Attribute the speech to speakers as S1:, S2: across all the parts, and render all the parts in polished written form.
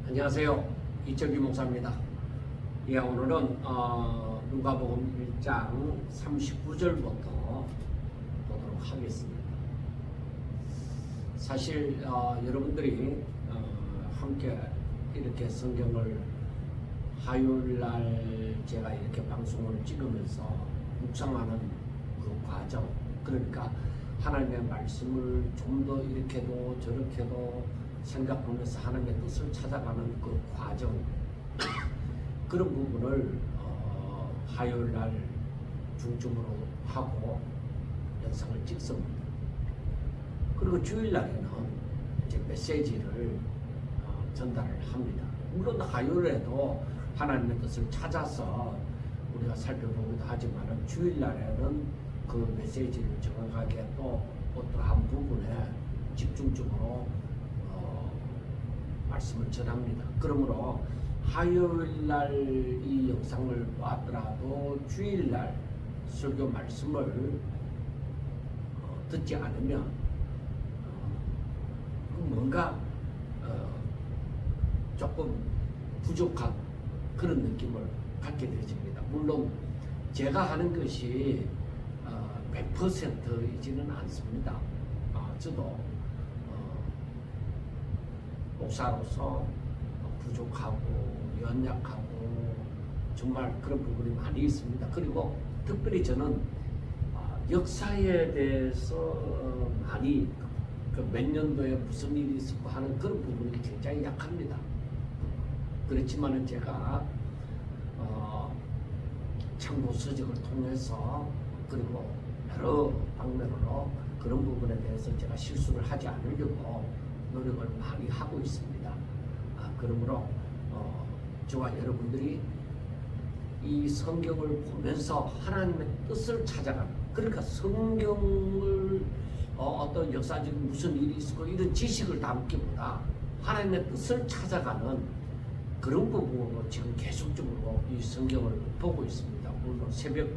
S1: 안녕하세요. 이철규 목사입니다. 예, 오늘은 누가복음 1장 39절부터 보도록 하겠습니다. 사실 여러분들이 함께 이렇게 성경을 화요일날 제가 이렇게 방송을 찍으면서 묵상하는 그 과정, 그러니까 하나님의 말씀을 좀 더 이렇게도 저렇게도 생각하면서 하나님의 뜻을 찾아가는 그 과정, 그런 부분을 화요일날 중점으로 하고 영상을 찍습니다. 그리고 주일날에는 이제 메시지를 전달을 합니다. 물론 화요일에도 하나님의 뜻을 찾아서 우리가 살펴보기도 하지만 주일날에는 그 메시지를 정확하게 또 어떠한 부분에 집중적으로 말씀을 전합니다. 그러므로 화요일날 이 영상을 보았더라도 주일날 설교 말씀을 듣지 않으면 뭔가 조금 부족한 그런 느낌을 갖게 되십니다. 물론 제가 하는 것이 100%이지는 않습니다. 저도 목사로서 부족하고 연약하고 정말 그런 부분이 많이 있습니다. 그리고 특별히 저는 역사에 대해서 많이 몇 년도에 무슨 일이 있었고 하는 그런 부분이 굉장히 약합니다. 그렇지만은 제가 참고 서적을 통해서 그리고 여러 방면으로 그런 부분에 대해서 제가 실수를 하지 않으려고 노력을 많이 하고 있습니다. 그러므로 저와 여러분들이 이 성경을 보면서 하나님의 뜻을 찾아가는, 그러니까 성경을 어떤 역사적인 무슨 일이 있었고 이런 지식을 담기보다 하나님의 뜻을 찾아가는 그런 부분으로 지금 계속적으로 이 성경을 보고 있습니다. 물론 새벽에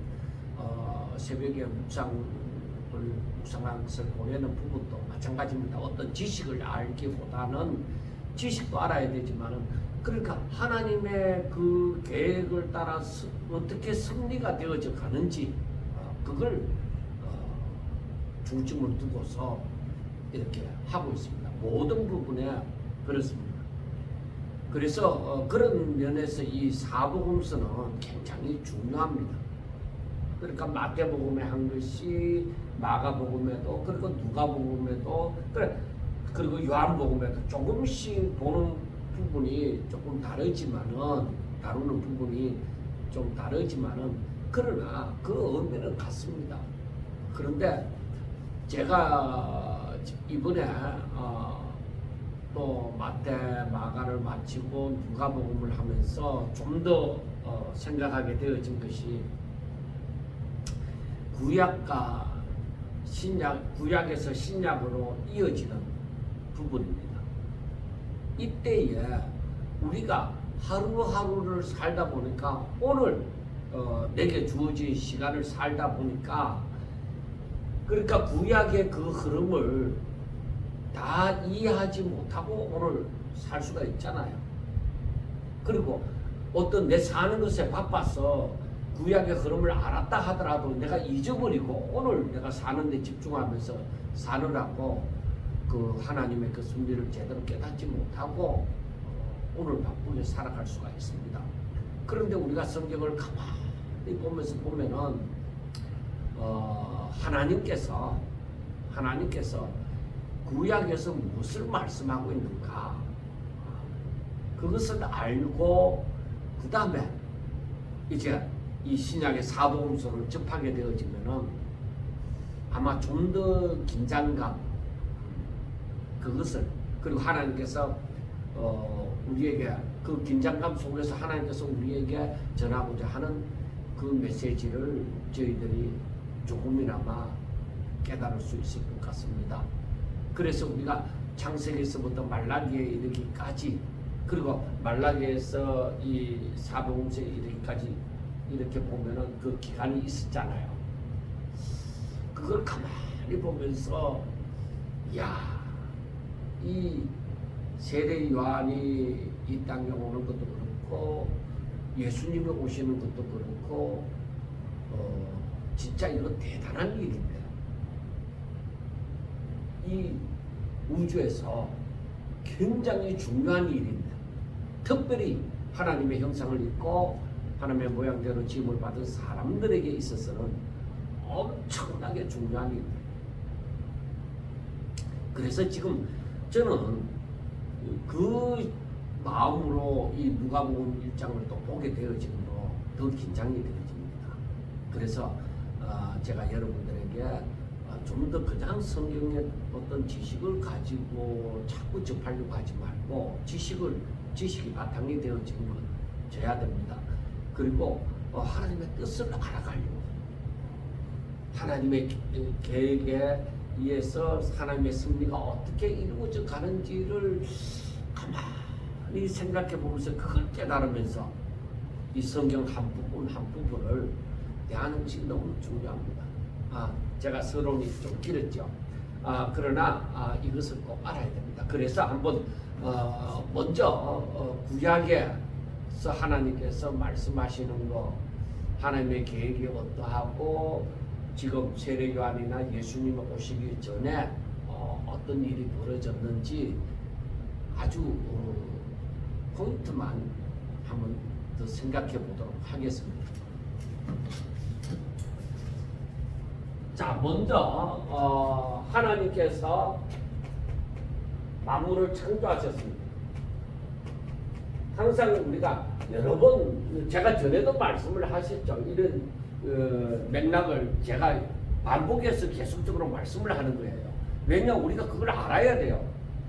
S1: 묵상한 것을 보내는 부분도 마찬가지입니다. 어떤 지식을 알기보다는 지식도 알아야 되지만은, 그러니까 하나님의 그 계획을 따라서 어떻게 승리가 되어져 가는지 그걸 중점을 두고서 이렇게 하고 있습니다. 모든 부분에 그렇습니다. 그래서 그런 면에서 이 사복음서는 굉장히 중요합니다. 그러니까 마태복음에 한 것이 마가복음에도, 그리고 누가복음에도, 그리고 요한복음에도 조금씩 보는 부분이 조금 다르지만은, 다루는 부분이 좀 다르지만은, 그러나 그 의미는 같습니다. 그런데 제가 이번에 또 마태, 마가를 마치고 누가복음을 하면서 좀 더 생각하게 되어진 것이 구약과 신약, 구약에서 신약으로 이어지는 부분입니다. 이때에 우리가 하루하루를 살다 보니까, 오늘 내게 주어진 시간을 살다 보니까, 그러니까 구약의 그 흐름을 다 이해하지 못하고 오늘 살 수가 있잖아요. 그리고 어떤 내 사는 것에 바빠서 구약의 흐름을 알았다 하더라도 내가 잊어버리고 오늘 내가 사는 데 집중하면서 사느라고 그 하나님의 그 섭리를 제대로 깨닫지 못하고 오늘 바쁘게 살아갈 수가 있습니다. 그런데 우리가 성경을 가만히 보면서 보면은 하나님께서 구약에서 무엇을 말씀하고 있는가, 그것을 알고 그 다음에 이제 이 신약의 사복음서를 접하게 되어지면은 아마 좀 더 긴장감, 그것을, 그리고 하나님께서 우리에게 그 긴장감 속에서 하나님께서 우리에게 전하고자 하는 그 메시지를 저희들이 조금이나마 깨달을 수 있을 것 같습니다. 그래서 우리가 창세기에서부터 말라기에 이르기까지, 그리고 말라기에서 이 사복음서에 이르기까지 이렇게 보면은 그 기간이 있었잖아요. 그걸 가만히 보면서, 야, 이 세례 요한이 이 땅에 오는 것도 그렇고 예수님이 오시는 것도 그렇고 진짜 이거 대단한 일입니다. 이 우주에서 굉장히 중요한 일입니다. 특별히 하나님의 형상을 입고 하나님의 모양대로 지음을 받은 사람들에게 있어서는 엄청나게 중요한 일입니다. 그래서 지금 저는 그 마음으로 이 누가복음 1장을 또 보게 되어지므로 더 긴장이 되어집니다. 그래서 제가 여러분들에게 좀 더 그냥 성경의 어떤 지식을 가지고 자꾸 접하려고 하지 말고 지식이 바탕이 되어져야 됩니다. 그리고 하나님의 뜻을 알아가려고 하나님의 계획에 의해서 하나님의 승리가 어떻게 이루어져 가는지를 가만히 생각해 보면서 그걸 깨달으면서 이 성경 한 부분 한 부분을 대하는 것이 너무 중요합니다. 제가 서론이 좀 길었죠. 그러나 이것을 꼭 알아야 됩니다. 그래서 한번 먼저 구약에서 하나님께서 말씀하시는 거, 하나님의 계획이 어떠하고 지금 세례 요한이나 예수님 오시기 전에 어떤 일이 벌어졌는지 아주 포인트만 한번 더 생각해 보도록 하겠습니다. 자, 먼저 하나님께서 만물을 창조하셨습니다. 항상 우리가 여러 번 제가 전에도 말씀을 하셨죠. 이런 맥락을 제가 반복해서 계속적으로 말씀을 하는 거예요. 왜냐 우리가 그걸 알아야 돼요.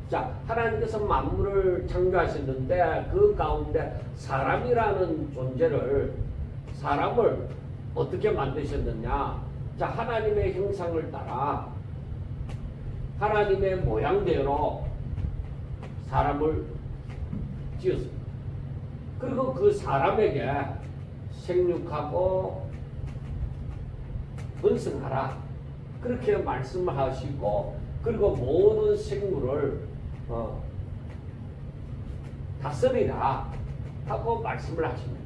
S1: 자, 하나님께서 만물을 창조하셨는데 그 가운데 사람이라는 존재를 사람을 어떻게 만드셨느냐? 자, 하나님의 형상을 따라 하나님의 모양대로 사람을 지었습니다. 그리고 그 사람에게 생육하고 번성하라 그렇게 말씀하시고 그리고 모든 생물을 다스리라 하고 말씀을 하십니다.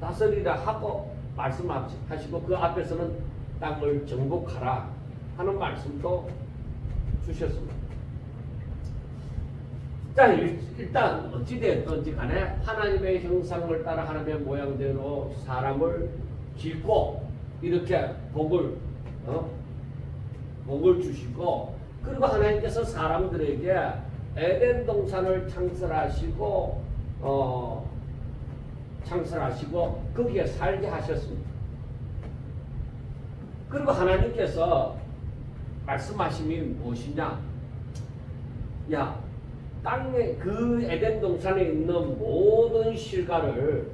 S1: 다스리라 하고 말씀하시고 그 앞에서는 땅을 정복하라 하는 말씀도 주셨습니다. 자, 일단 어찌되었든지 간에 하나님의 형상을 따라 하나님의 모양대로 사람을 짓고 이렇게 복을 주시고 그리고 하나님께서 사람들에게 에덴 동산을 창설하시고 거기에 살게 하셨습니다. 그리고 하나님께서 말씀하심이 무엇이냐? 야, 땅에 그 에덴 동산에 있는 모든 실과를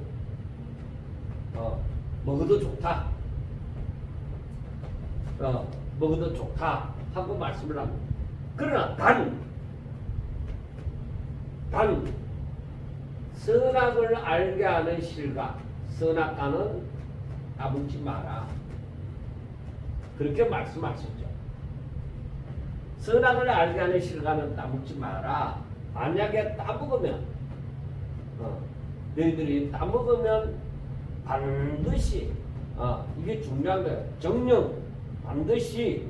S1: 먹어도 좋다. 먹어도 좋다 하고 말씀을 합니다. 그러나 단 선악을 알게 하는 실과 선악과는 따먹지 마라. 그렇게 말씀하셨죠. 선악을 알게 하는 실과는 따먹지 마라. 만약에 따먹으면 너희들이 따먹으면 반드시 이게 중요한 거예요. 정령 반드시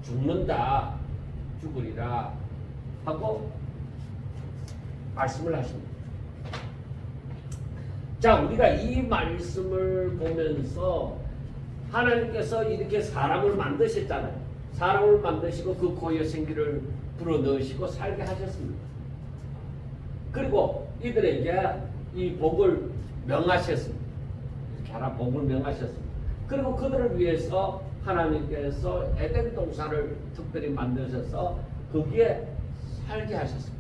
S1: 죽는다. 죽으리라 하고 말씀을 하십니다. 자, 우리가 이 말씀을 보면서 하나님께서 이렇게 사람을 만드셨잖아요. 사람을 만드시고 그 고유 생기를 불어넣으시고 살게 하셨습니다. 그리고 이들에게 이 복을 명하셨습니다. 이렇게 하나 복을 명하셨습니다. 그리고 그들을 위해서 하나님께서 에덴 동산을 특별히 만드셔서 거기에 살게 하셨습니다.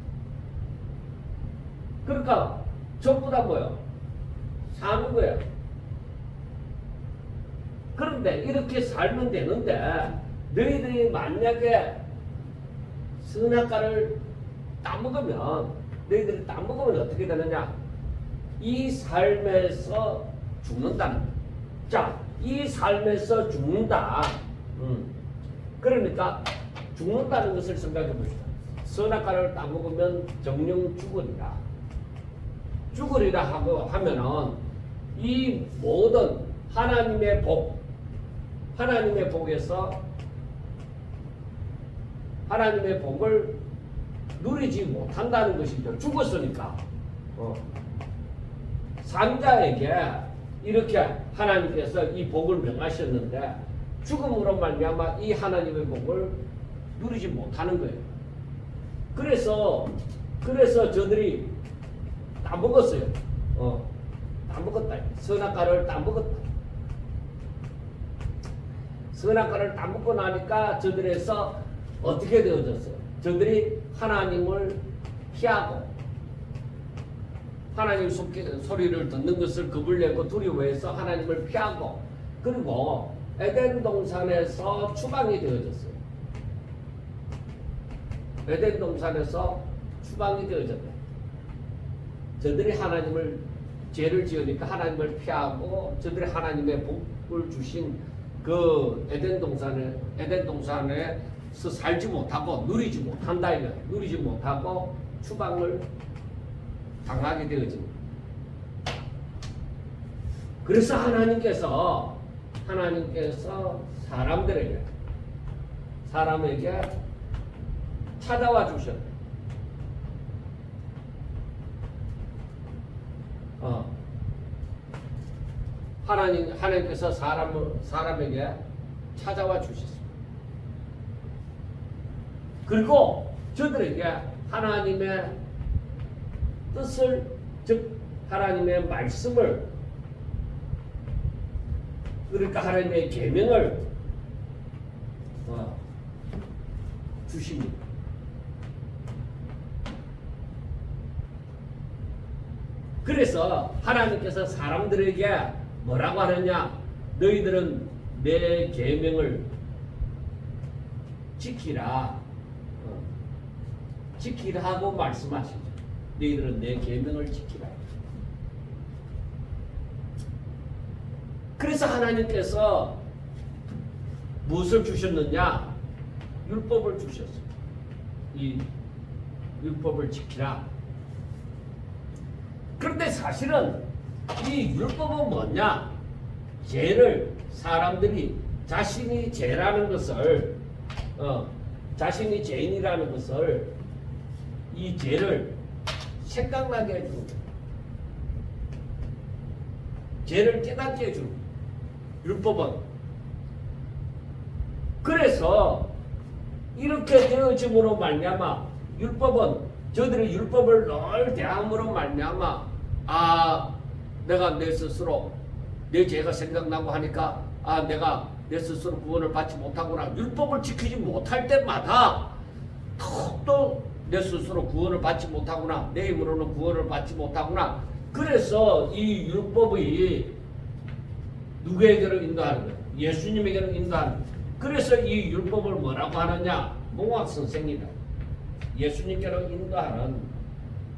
S1: 그러니까 전부 다 뭐예요? 사는 거예요. 그런데 이렇게 살면 되는데 너희들이 만약에 선악과를 따먹으면 너희들이 따먹으면 어떻게 되느냐? 이 삶에서 죽는다는 거예요. 자, 이 삶에서 죽는다. 그러니까 죽는다는 것을 생각해 봅시다. 선악과를 따먹으면 정령 죽으리라. 죽으리라 하고 하면은 이 모든 하나님의 복에서 하나님의 복을 누리지 못한다는 것이죠. 죽었으니까. 산자에게 이렇게 하나님께서 이 복을 명하셨는데 죽음으로 말미암아 이 하나님의 복을 누리지 못하는 거예요. 그래서 저들이 따먹었어요. 따먹었다. 선악과를 따먹었다. 선악과를 따먹고 나니까 저들에서 어떻게 되어졌어요? 저들이 하나님을 피하고 하나님 소리를 듣는 것을 겁을 내고 두려워해서 하나님을 피하고 그리고 에덴 동산에서 추방이 되어졌어요. 에덴 동산에서 추방이 되어졌다. 저들이 하나님을 죄를 지으니까 하나님을 피하고 저들이 하나님의 복을 주신 그 에덴 동산에서 살지 못하고 누리지 못한다 이거 누리지 못하고 추방을 당하게 되어집니다. 그래서 하나님께서 사람에게 찾아와 주셨다. 하나님께서 사람에게 찾아와 주셨습니다. 그리고 저들에게 하나님의 뜻을, 즉 하나님의 말씀을, 그러니까 하나님의 계명을 주십니다. 그래서 하나님께서 사람들에게 뭐라고 하느냐? 너희들은 내 계명을 지키라. 지키라고 말씀하시죠. 너희들은 내 계명을 지키라. 그래서 하나님께서 무엇을 주셨느냐? 율법을 주셨어요. 이 율법을 지키라. 그런데 사실은 이 율법은 뭐냐? 사람들이 자신이 죄라는 것을, 자신이 죄인이라는 것을, 이 죄를 생각나게 해주는 거예요. 죄를 깨닫게 해주는 거예요. 율법은. 그래서 이렇게 되어짐으로 말미암아 율법은 저들의 율법을 늘 대함으로 말미암아 내가 내 스스로 내 죄가 생각나고 하니까 내가 내 스스로 구원을 받지 못하구나. 율법을 지키지 못할 때마다 또 내 스스로 구원을 받지 못하구나. 내 힘으로는 구원을 받지 못하구나. 그래서 이 율법이 누구에게로 인도하는 거예요? 예수님에게로 인도하는 거예요. 그래서 이 율법을 뭐라고 하느냐? 몽학선생이다. 예수님께로 인도하는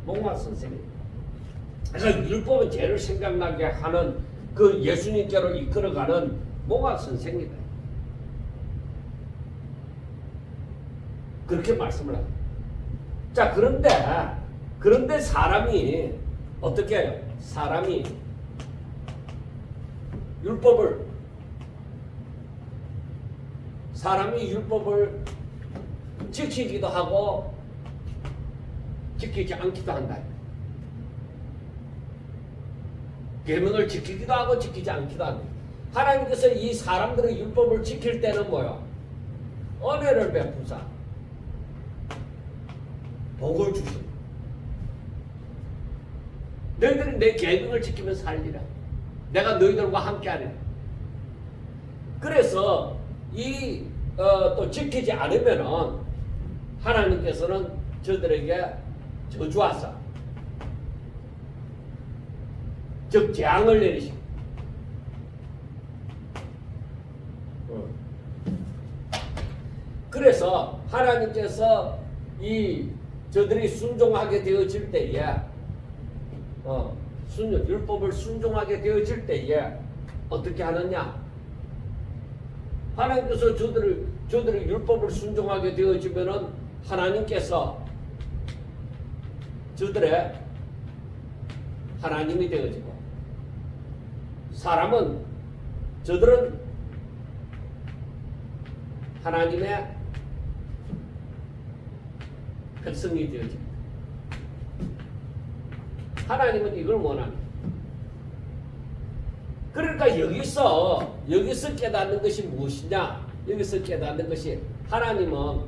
S1: 몽학선생이다. 그래서 율법은 죄를 생각나게 하는 그 예수님께로 이끌어가는 몽학선생이다. 그렇게 말씀을 합니다. 자, 그런데 사람이 어떻게 해요? 사람이 율법을 지키기도 하고 지키지 않기도 한다. 계명을 지키기도 하고 지키지 않기도 한다. 하나님께서 이 사람들의 율법을 지킬 때는 뭐요? 은혜를 베푸사 복을 주신. 너희들이 내 계명을 지키면 살리라. 내가 너희들과 함께하리라. 그래서 또 지키지 않으면은 하나님께서는 저들에게 저주하사, 즉 재앙을 내리시고. 그래서 하나님께서 저들이 순종하게 되어질 때에 율법을 순종하게 되어질 때에 어떻게 하느냐? 하나님께서 저들이 율법을 순종하게 되어지면은 하나님께서 저들의 하나님이 되어지고, 사람은 저들은 하나님의 백성이 되어집니다. 하나님은 이걸 원합니다. 그러니까 여기서 깨닫는 것이 무엇이냐? 여기서 깨닫는 것이, 하나님은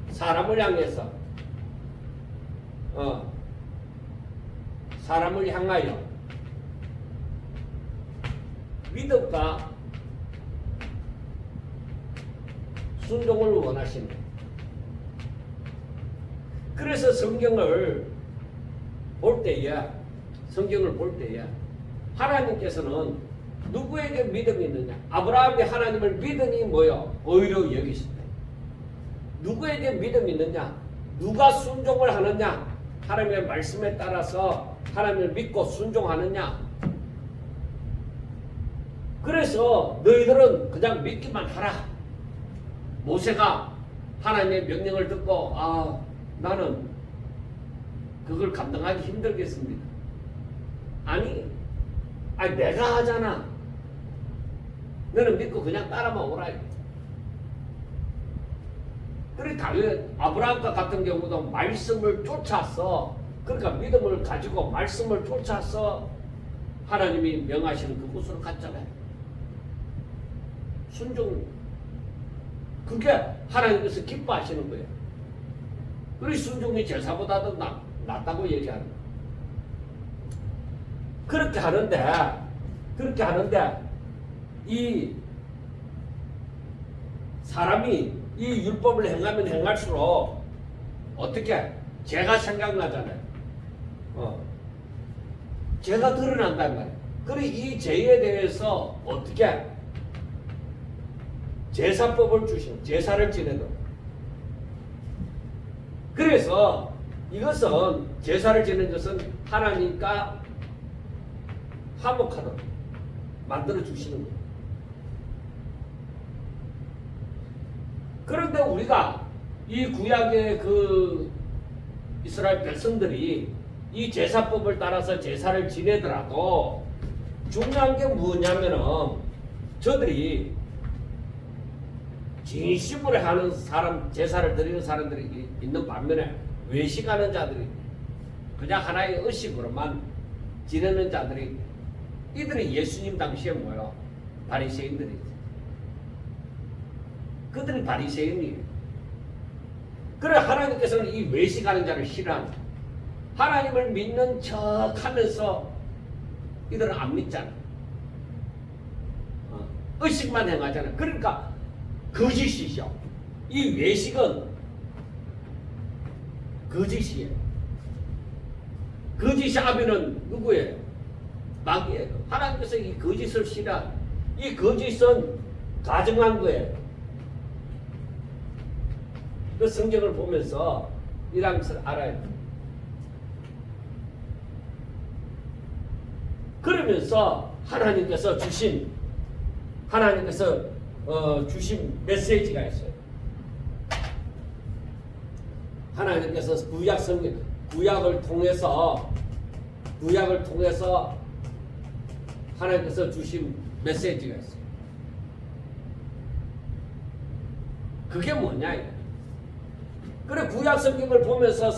S1: 사람을 향해서 사람을 향하여 믿음과 순종을 원하신다. 그래서 성경을 볼 때에 하나님께서는 누구에게 믿음이 있느냐? 아브라함이 하나님을 믿으니 뭐요? 의로 여기신다. 누구에게 믿음이 있느냐? 누가 순종을 하느냐? 하나님의 말씀에 따라서 하나님을 믿고 순종하느냐? 그래서 너희들은 그냥 믿기만 하라. 모세가 하나님의 명령을 듣고 나는 그걸 감당하기 힘들겠습니다. 아니 내가 하잖아. 너는 믿고 그냥 따라만 오라. 그래 다윗, 아브라함과 같은 경우도 말씀을 쫓아서, 그러니까 믿음을 가지고 말씀을 쫓아서 하나님이 명하시는 그곳으로 갔잖아요. 순종, 그게 하나님께서 기뻐하시는 거예요. 그리고 순종이 제사보다도 낫다고 얘기하는 거예요. 그렇게 하는데 이 사람이 이 율법을 행하면 행할수록 어떻게 죄가 생각나잖아요. 죄가 드러난단 말이에요. 그리고 이 죄에 대해서 어떻게 제사법을 주시는, 제사를 지내도록. 그래서 이것은, 제사를 지내는 것은 하나님과 화목하도록 만들어 주시는 거예요. 그런데 우리가 이 구약의 그 이스라엘 백성들이 이 제사법을 따라서 제사를 지내더라도 중요한 게 뭐냐면은, 저들이 진심으로 하는 사람, 제사를 드리는 사람들이 있는 반면에 외식하는 자들이, 그냥 하나의 의식으로만 지내는 자들이, 이들이 예수님 당시에 뭐요? 바리새인들이지. 그들이 바리새인이에요. 그래 하나님께서는 이 외식하는 자를 싫어한다. 하나님을 믿는 척 하면서 이들은 안 믿잖아. 의식만 행하잖아. 그러니까 거짓이죠. 이 외식은 거짓이에요. 거짓의 아비는 누구예요? 마귀예요. 하나님께서 이 거짓을 싫어한다. 이 거짓은 가정한 거예요. 그 성경을 보면서 이런 것을 알아야 돼요. 그러면서 하나님께서 주신 메시지가 있어요. 하나님께서 구약을 통해서 하나님께서 주신 메시지가 있어요. 그게 뭐냐? 그래 구약 성경을 보면서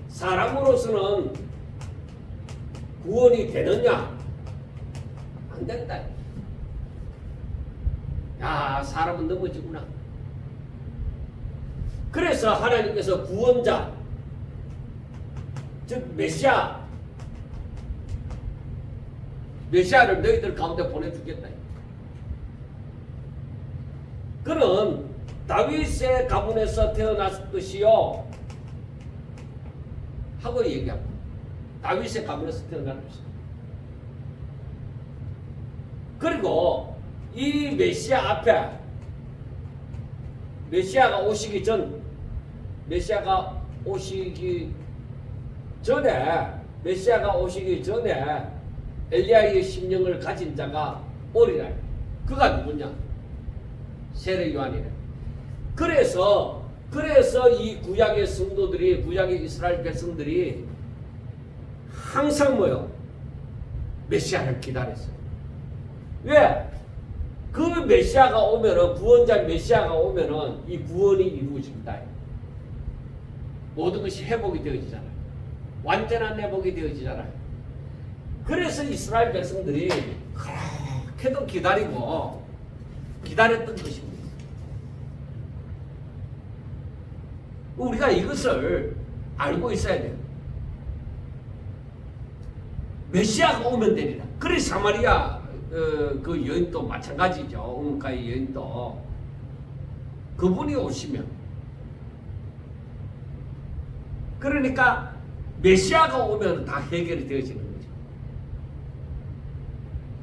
S1: 사람으로서는 구원이 되느냐? 안 된다. 야, 사람은 넘어지구나. 그래서 하나님께서 구원자, 즉 메시아를 너희들 가운데 보내주겠다. 그는 다윗의 가문에서 태어났듯이요 하고 얘기합니다. 다윗의 가문에서 태어났듯이. 그리고 이 메시아 앞에 메시아가 오시기 전에 엘리야의 심령을 가진 자가 오리라. 그가 누구냐? 세례 요한이래. 그래서 이 구약의 성도들이, 구약의 이스라엘 백성들이 항상 뭐요? 메시아를 기다렸어요. 왜? 그 메시아가 오면은, 구원자 메시아가 오면은 이 구원이 이루어집니다. 모든 것이 회복이 되어지잖아요. 완전한 회복이 되어지잖아요. 그래서 이스라엘 백성들이 그렇게도 기다렸던 것입니다. 우리가 이것을 알고 있어야 돼요. 메시아가 오면 되리라. 그래서 사마리아 그 여인도 마찬가지죠. 우물가의 여인도 그분이 오시면, 그러니까 메시아가 오면 다 해결이 되어지는 거죠.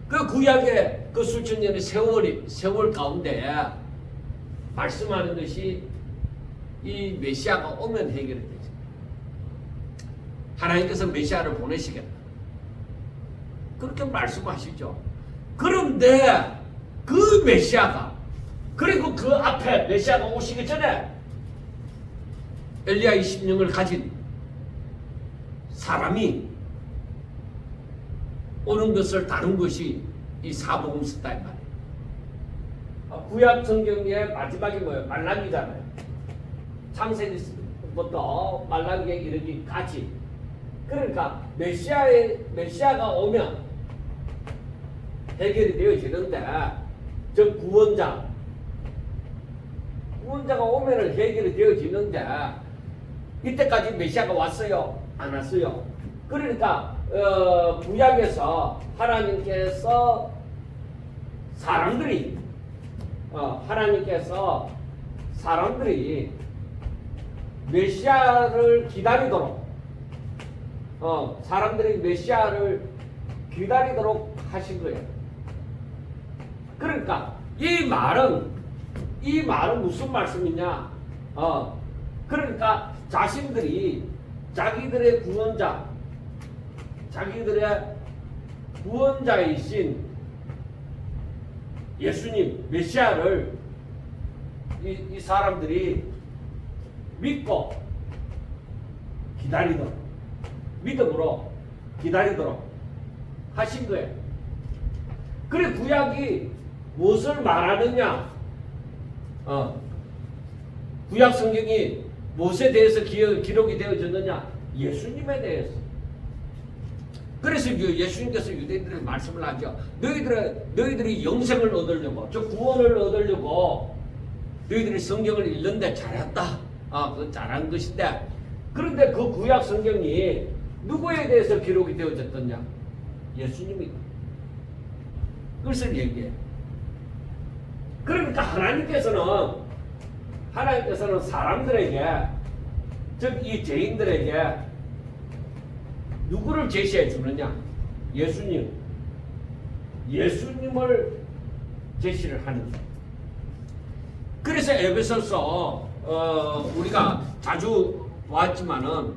S1: 그 구약의 그 수천 년의 세월 가운데 말씀하는 것이 이 메시아가 오면 해결이 되죠. 하나님께서 메시아를 보내시겠다, 그렇게 말씀하시죠. 그런데 그 메시아가, 그리고 그 앞에 메시아가 오시기 전에 엘리야의 심령을 가진 사람이 오는 것을 다룬 것이 이 사복음서다 이 말이에요. 구약 성경의 마지막이 뭐예요? 말라기잖아요. 창세기부터 말라기에 이르기까지. 그러니까 메시아가 오면 해결이 되어지는데, 저 구원자가 오면 해결이 되어지는데, 이때까지 메시아가 왔어요? 안 왔어요? 그러니까 구약에서 하나님께서 사람들이 메시아를 기다리도록, 사람들이 메시아를 기다리도록 하신 거예요. 그러니까 이 말은 무슨 말씀이냐? 그러니까 자신들이 자기들의 구원자이신 예수님, 메시아를 이 사람들이 믿고 기다리도록, 믿음으로 기다리도록 하신 거예요. 그래, 구약이 무엇을 말하느냐? 구약 성경이 무엇에 대해서 기록이 되어졌느냐? 예수님에 대해서. 그래서 예수님께서 유대인들에게 말씀을 하죠. 너희들이 영생을 얻으려고, 저 구원을 얻으려고 너희들이 성경을 읽는데 잘했다. 그건 잘한 것인데, 그런데 그 구약 성경이 누구에 대해서 기록이 되어졌느냐? 예수님이. 그것을 얘기해. 그러니까 하나님께서는 사람들에게, 즉 이 죄인들에게 누구를 제시해 주느냐? 예수님을 제시를 하는 거예요. 그래서 에베소서 우리가 자주 보았지만은,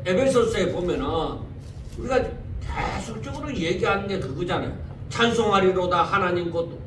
S1: 에베소서에 보면은 우리가 계속적으로 얘기하는 게 그거잖아요. 찬송하리로다 하나님 곧,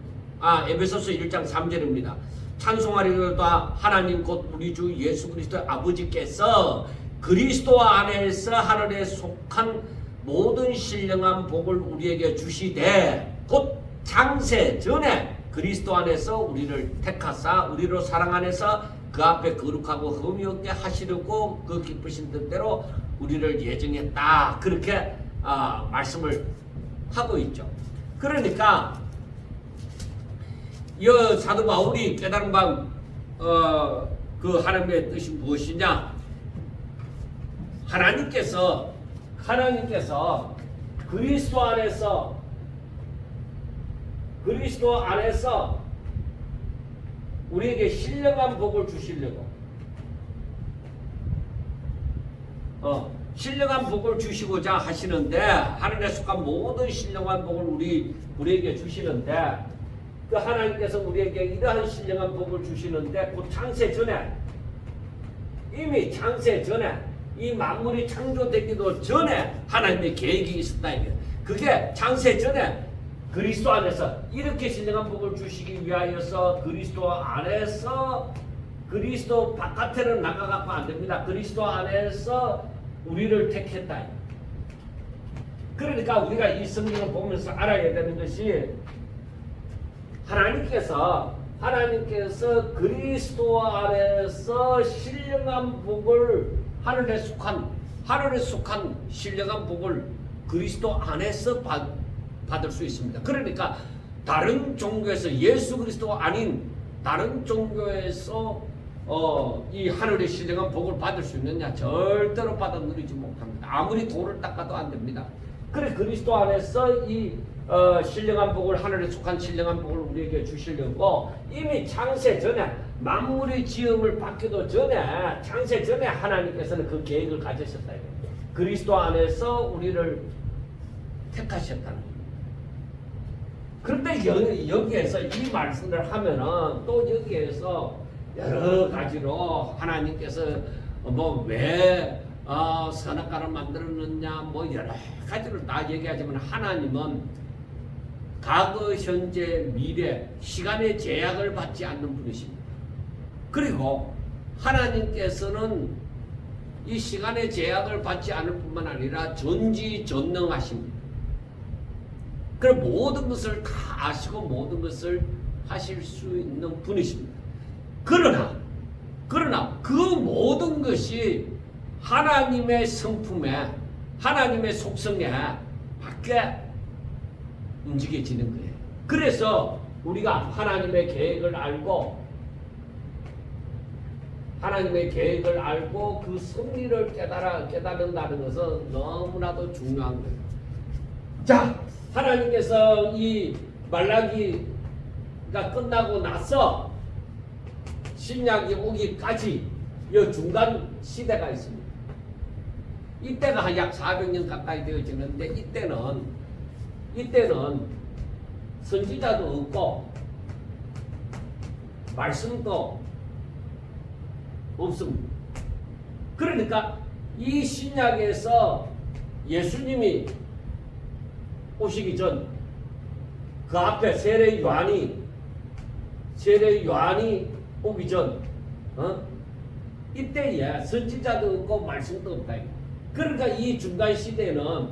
S1: 에베소서 1장 3절입니다. 찬송하리로다 하나님 곧 우리 주 예수 그리스도 아버지께서 그리스도 안에서 하늘에 속한 모든 신령한 복을 우리에게 주시되, 곧 창세 전에 그리스도 안에서 우리를 택하사 우리로 사랑 안에서 그 앞에 거룩하고 흠이 없게 하시려고 그 기쁘신 뜻대로 우리를 예정했다. 그렇게 말씀을 하고 있죠. 그러니까 이 사도 바울이 깨달은 밤 그 하나님의 뜻이 무엇이냐? 하나님께서 그리스도 안에서 우리에게 신령한 복을 주시려고, 신령한 복을 주시고자 하시는데, 하늘에 속한 모든 신령한 복을 우리에게 주시는데, 그 하나님께서 우리에게 이러한 신령한 복을 주시는데, 곧 창세 전에, 이미 창세 전에, 이 만물이 창조되기도 전에 하나님의 계획이 있었다. 그게 창세 전에 그리스도 안에서 이렇게 신령한 복을 주시기 위하여서 그리스도 안에서 그리스도 바깥에는 나가갖고 안 됩니다. 그리스도 안에서 우리를 택했다. 그러니까 우리가 이 성경을 보면서 알아야 되는 것이 하나님께서 그리스도 안에서 신령한 복을 하늘에 속한 신령한 복을 그리스도 안에서 받을 수 있습니다. 그러니까 다른 종교에서 예수 그리스도 아닌 다른 종교에서 이 하늘의 신령한 복을 받을 수 있느냐? 절대로 받아 누리지 못합니다. 아무리 돌을 닦아도 안 됩니다. 그래 그리스도 안에서 이 신령한 복을 하늘에 속한 신령한 복을 우리에게 주시려고 이미 창세 전에 만물의 지음을 받기도 전에 창세 전에 하나님께서는 그 계획을 가지셨다. 그리스도 안에서 우리를 택하셨다는 거예요. 그런데 여기에서 이 말씀을 하면은 또 여기에서 여러 가지로 하나님께서 왜 선악과를 만들었느냐 여러 가지를 다 얘기하지만 하나님은 과거, 현재, 미래, 시간의 제약을 받지 않는 분이십니다. 그리고 하나님께서는 이 시간의 제약을 받지 않을 뿐만 아니라 전지전능하십니다. 그럼 모든 것을 다 아시고 모든 것을 하실 수 있는 분이십니다. 그러나 그 모든 것이 하나님의 성품에 하나님의 속성에 밖에 움직여지는 거예요. 그래서 우리가 하나님의 계획을 알고 그 섭리를 깨달은다는 것은 너무나도 중요한 거예요. 자, 하나님께서 이 말라기가 끝나고 나서 신약이 오기까지 이 중간 시대가 있습니다. 이때가 약 400년 가까이 되어지는데 이때는 선지자도 없고 말씀도 없습니다. 그러니까 이 신약에서 예수님이 오시기 전 그 앞에 세례 요한이 오기 전 이때에 선지자도 없고 말씀도 없다. 그러니까 이 중간 시대는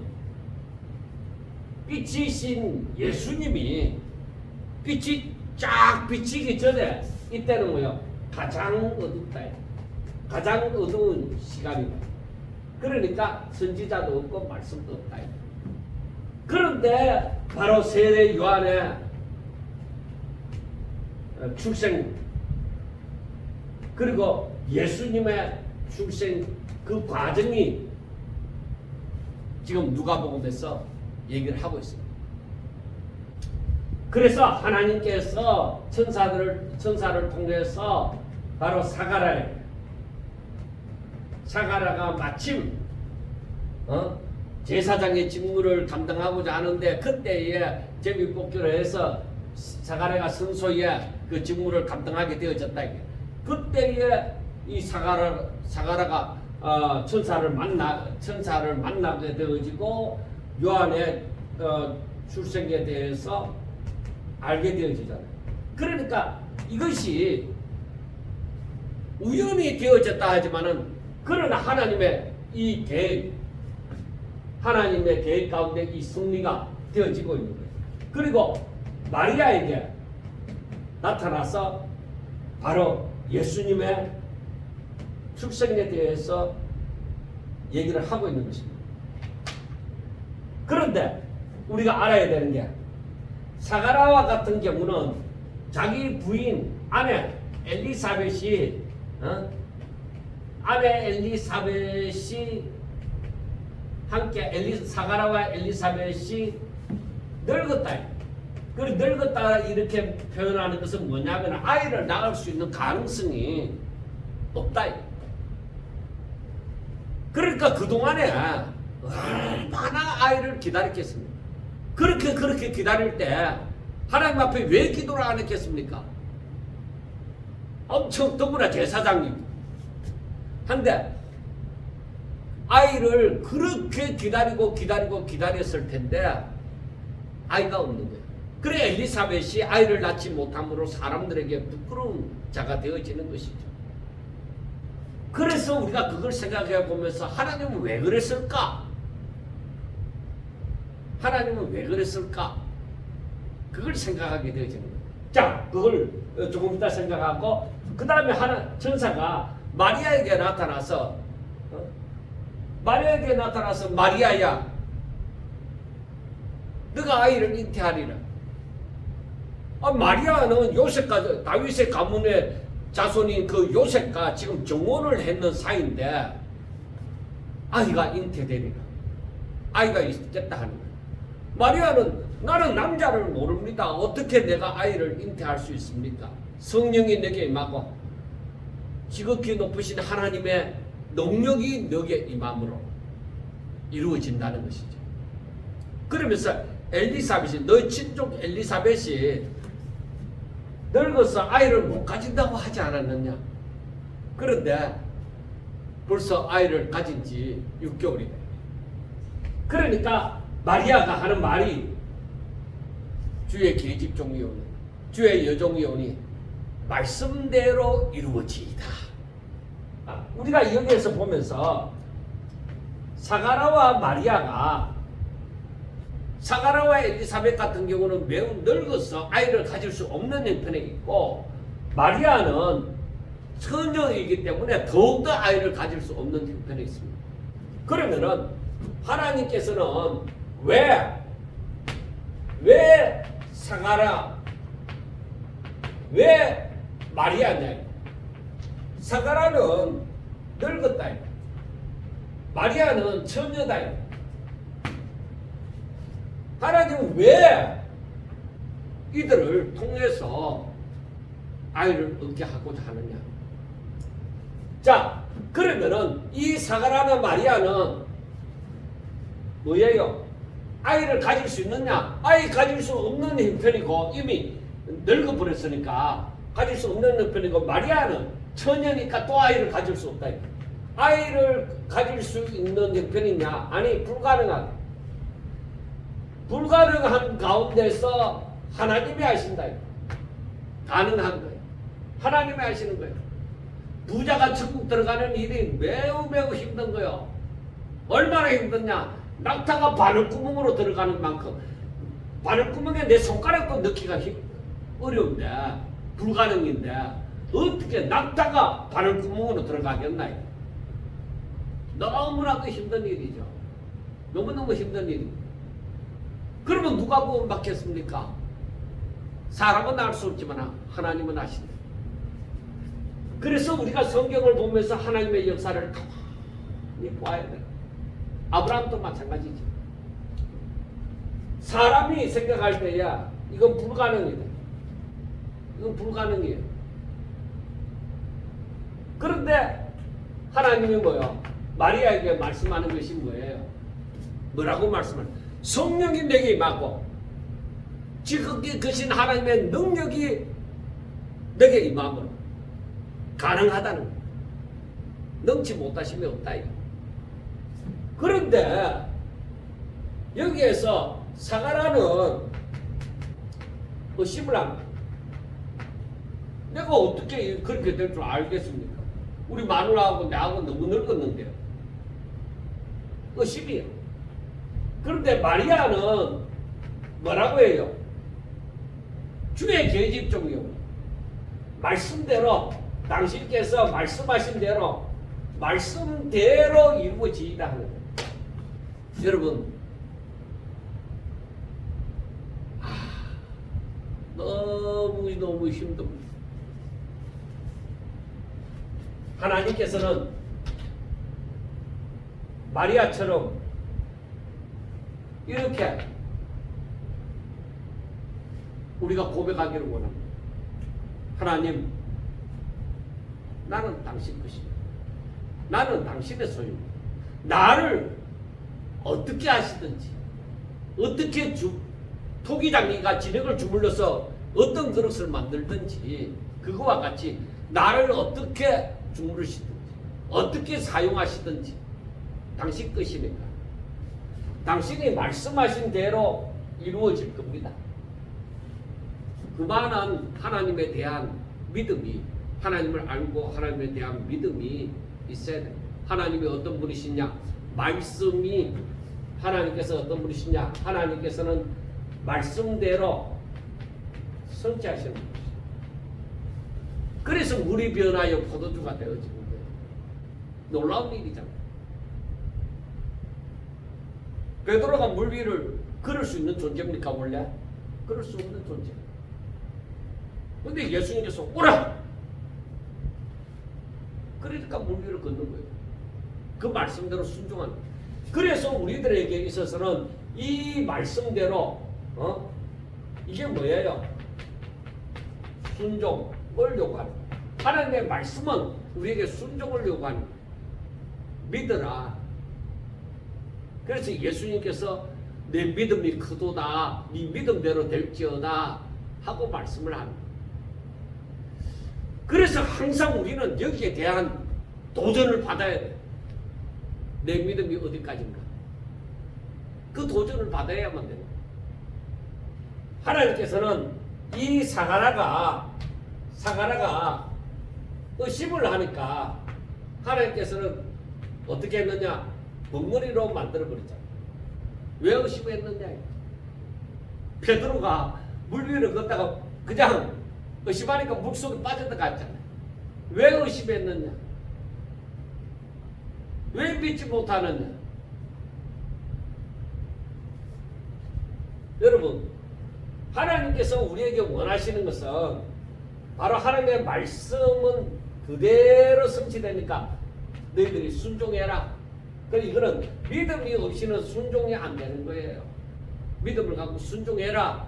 S1: 빛이신 예수님이 빛이 쫙 비치기 전에 이때는 뭐요? 가장 어둡다. 가장 어두운 시간이다. 그러니까 선지자도 없고 말씀도 없다. 그런데 바로 세례 요한의 출생 그리고 예수님의 출생 그 과정이 지금 누가복음에서 얘기를 하고 있습니다. 그래서 하나님께서 천사를 통해서 바로 사가랴가 마침 제사장의 직무를 감당하고자 하는데 그때에 제비뽑기로 해서 사가랴가 성소에 그 직무를 감당하게 되어졌다. 그때에 이 사가랴가 천사를 만나게 되어지고 요한의 출생에 대해서 알게 되어지잖아요. 그러니까 이것이 우연히 되어졌다 하지만은 그러나 하나님의 계획 가운데 이 승리가 되어지고 있는 거예요. 그리고 마리아에게 나타나서 바로 예수님의 출생에 대해서 얘기를 하고 있는 것입니다. 그런데 우리가 알아야 되는 게 사가랴와 같은 경우는 자기 부인 아내 엘리사벳이 함께 사가랴와 엘리사벳이 늙었다. 그리고 늙었다 이렇게 표현하는 것은 뭐냐면 아이를 낳을 수 있는 가능성이 없다. 그러니까 그동안에 얼마나 아이를 기다렸겠습니까? 그렇게 기다릴 때 하나님 앞에 왜 기도를 안 했겠습니까? 엄청 더구나 제사장이고 한데 아이를 그렇게 기다렸을 텐데 아이가 없는 거예요. 그래 엘리사벳이 아이를 낳지 못함으로 사람들에게 부끄러운 자가 되어지는 것이죠. 그래서 우리가 그걸 생각해 보면서 하나님은 왜 그랬을까? 하나님은 왜 그랬을까? 그걸 생각하게 되어지는 거예요. 자, 그걸 조금 이따 생각하고 그 다음에 하나 천사가 마리아에게 나타나서 마리아야 너가 아이를 잉태하리라. 마리아는 요셉과 다윗의 가문의 자손인 그 요셉과 지금 정혼을 했는 사이인데 아이가 잉태되리라. 아이가 있겠다 하는 거예요. 마리아는 나는 남자를 모릅니다. 어떻게 내가 아이를 잉태할 수 있습니까? 성령이 내게 임하고 지극히 높으신 하나님의 능력이 너에게 임함으로 이루어진다는 것이죠. 그러면서 엘리사벳이 너희 친족 엘리사벳이 늙어서 아이를 못 가진다고 하지 않았느냐? 그런데 벌써 아이를 가진 지 6개월이 돼. 그러니까 마리아가 하는 말이 주의 계집종이 오니 주의 여종이 오니 말씀대로 이루어지이다. 우리가 여기에서 보면서 사가라와 엘리사벳 같은 경우는 매우 늙어서 아이를 가질 수 없는 형편에 있고 마리아는 처녀이기 때문에 더욱더 아이를 가질 수 없는 형편에 있습니다. 그러면은 하나님께서는 왜 사가라 왜 마리아냐? 사가라는 늙었다. 마리아는 처녀다. 하나님은 왜 이들을 통해서 아이를 얻게 하고자 하느냐? 자, 그러면은 이 사가라나 마리아는 뭐예요? 아이를 가질 수 있느냐? 아이 가질 수 없는 형편이고 이미 늙어버렸으니까 가질 수 없는 형편이고 마리아는 처녀니까 또 아이를 가질 수 없다. 아이를 가질 수 있는 형편이냐? 아니 불가능한 가운데서 하나님이 하신다. 가능한 거예요. 하나님이 하시는 거예요. 부자가 천국 들어가는 일이 매우 힘든 거예요. 얼마나 힘드냐? 낙타가 바늘구멍으로 들어가는 만큼 바늘구멍에 내 손가락도 넣기가 어려운데 불가능인데 어떻게 낙타가 바늘구멍으로 들어가겠나요? 너무나도 힘든 일이죠. 너무너무 힘든 일입니다. 그러면 누가 구원받겠습니까? 사람은 알 수 없지만 하나님은 아신다. 그래서 우리가 성경을 보면서 하나님의 역사를 가만히 보아야 돼요. 아브라함도 마찬가지죠. 사람이 생각할 때야 이건 불가능이다. 이건 불가능이에요. 그런데 하나님이 뭐요? 마리아에게 말씀하는 것이 뭐예요? 뭐라고 말씀하는? 성령이 내게 임하고 지극히 크신 하나님의 능력이 내게 임함으로 가능하다는 거예요. 능치 못하심이 없다 이거. 그런데 여기에서 사가라는 의심을 합니다. 내가 어떻게 그렇게 될 줄 알겠습니까? 우리 마누라하고 나하고 너무 늙었는데요. 의심이에요. 그런데 마리아는 뭐라고 해요? 주의 계집종이요. 말씀대로 당신께서 말씀하신 대로 말씀대로 이루어지이다 하는 거예요. 여러분 너무 힘듭니다. 하나님께서는 마리아처럼 이렇게 우리가 고백하기를 원합니다. 하나님, 나는 당신 것입니다. 나는 당신의 소유입니다. 나를 어떻게 하시든지 어떻게 토기장이가 진흙을 주물러서 어떤 그릇을 만들든지 그거와 같이 나를 어떻게 주무르시든지 어떻게 사용하시든지 당신 것이니까 당신이 말씀하신 대로 이루어질 겁니다. 그만한 하나님에 대한 믿음이, 하나님을 알고 하나님에 대한 믿음이 있어야 돼. 하나님이 어떤 분이시냐? 말씀이, 하나님께서 어떤 분이시냐? 하나님께서는 말씀대로 성취하시는 분이시죠. 그래서 물이 변하여 포도주가 되어지는 거예요. 놀라운 일이잖아요. 베드로가 물 위를 걸을 수 있는 존재입니까 원래? 걸을 수 없는 존재. 근데 예수님께서 오라! 그러니까 물 위를 걷는 거예요. 그 말씀대로 순종한 거예요. 그래서 우리들에게 있어서는 이 말씀대로 이게 뭐예요? 순종을 요구하는 거예요. 하나님의 말씀은 우리에게 순종을 요구하는 거예요. 믿어라. 그래서 예수님께서 내 믿음이 크도다, 네 믿음대로 될지어다 하고 말씀을 합니다. 그래서 항상 우리는 여기에 대한 도전을 받아야 돼. 내 믿음이 어디까지인가? 그 도전을 받아야만 되는 거예요. 하나님께서는 이 사가라가 의심을 하니까 하나님께서는 어떻게 했느냐? 벙어리로 만들어버렸잖아요. 왜 의심했느냐? 베드로가 물 위를 걷다가 그냥 의심하니까 물속에 빠져들어갔잖아요. 왜 의심했느냐? 왜 믿지 못하느냐? 여러분, 하나님께서 우리에게 원하시는 것은 바로 하나님의 말씀은 그대로 성취되니까 너희들이 순종해라. 그러니까 이거는 믿음이 없이는 순종이 안 되는 거예요. 믿음을 갖고 순종해라.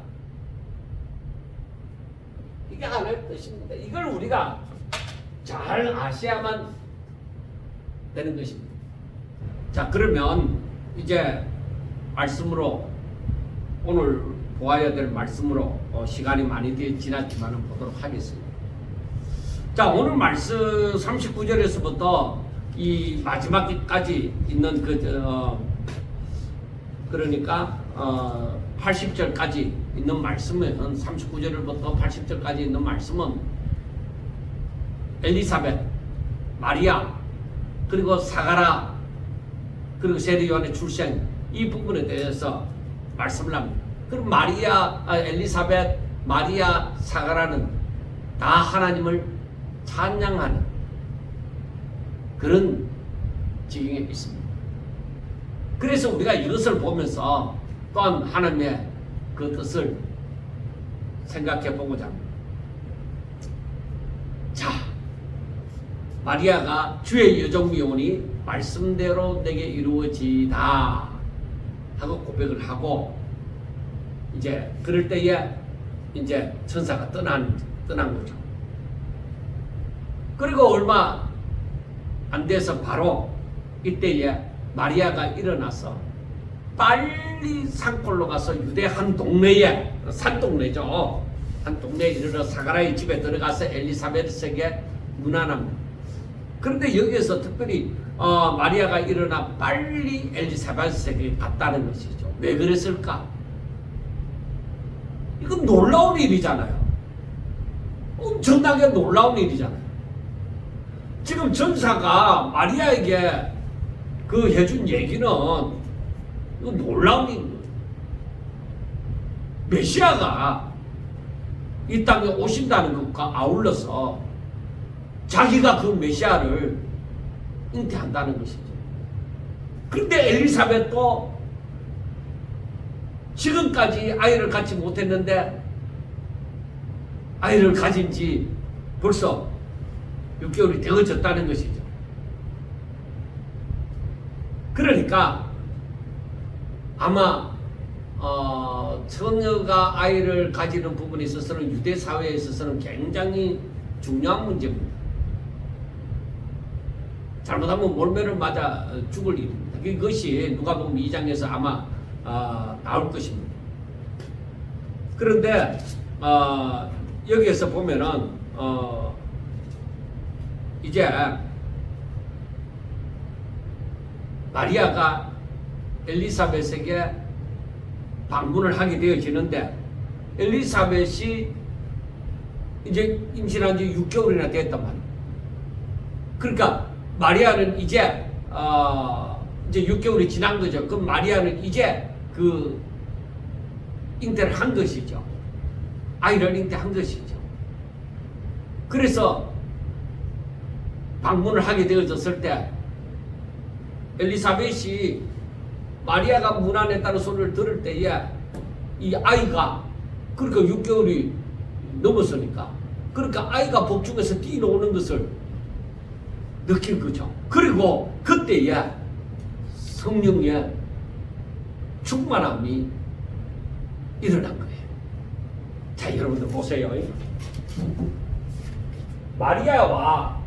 S1: 이게 하나의 뜻입니다. 이걸 우리가 잘 아셔야만 되는 것입니다. 자, 그러면 이제 말씀으로, 오늘 보아야 될 말씀으로 시간이 많이 지났지만 보도록 하겠습니다. 자, 오늘 말씀 39절에서부터 이 마지막까지 있는 그러니까 80절까지 있는 말씀은, 39절부터 80절까지 있는 말씀은 엘리사벳, 마리아, 그리고 사가라, 그리고 세례 요한의 출생, 이 부분에 대해서 말씀을 합니다. 그럼 엘리사벳, 마리아, 사가라는 다 하나님을 찬양하는 그런 지경에 있습니다. 그래서 우리가 이것을 보면서 또한 하나님의 그 뜻을 생각해 보고자 합니다. 자, 마리아가 주의 여종미오니 말씀대로 내게 이루어지다 하고 고백을 하고, 이제 그럴 때에 이제 천사가 떠난 거죠. 그리고 얼마 안 돼서 바로 이때에 마리아가 일어나서 빨리 산골로 가서 유대 한 동네에, 산동네죠, 한 동네에 이르러 사가라의 집에 들어가서 엘리사벳에게 문안합니다. 그런데 여기에서 특별히 마리아가 일어나 빨리 엘리사벳에게 갔다는 것이죠. 왜 그랬을까? 이건 놀라운 일이잖아요. 엄청나게 놀라운 일이잖아요. 지금 전사가 마리아에게 그 해준 얘기는 이거 놀라운 일이에요. 메시아가 이 땅에 오신다는 것과 아울러서 자기가 그 메시아를 잉태한다는 것이죠. 그런데 엘리사벳도 지금까지 아이를 갖지 못했는데 아이를 가진 지 벌써 6개월이 되어졌다는 것이죠. 그러니까 아마 처녀가 아이를 가지는 부분에 있어서는 유대 사회에 있어서는 굉장히 중요한 문제입니다. 잘못하면 몰매를 맞아 죽을 일입니다. 그것이 누가복음 2장에서 아마 나올 것입니다. 그런데 여기에서 보면은 이제 마리아가 엘리사벳에게 방문을 하게 되어지는데, 엘리사벳이 이제 임신한 지 6개월이나 됐단 말이에요. 그러니까 마리아는 이제 6개월이 지난 거죠. 그럼 마리아는 이제 그 잉태를 한 것이죠. 아이를 잉태한 것이죠. 그래서 방문을 하게 되어졌을 때 엘리사벳이 마리아가 문안했다는 소리를 들을 때에 이 아이가 그러니까 6개월이 넘었으니까 그러니까 아이가 복중에서 뛰어오는 것을 느낀 거죠. 그리고 그때에 성령의 충만함이 일어난 거예요. 자, 여러분들 보세요. 마리아와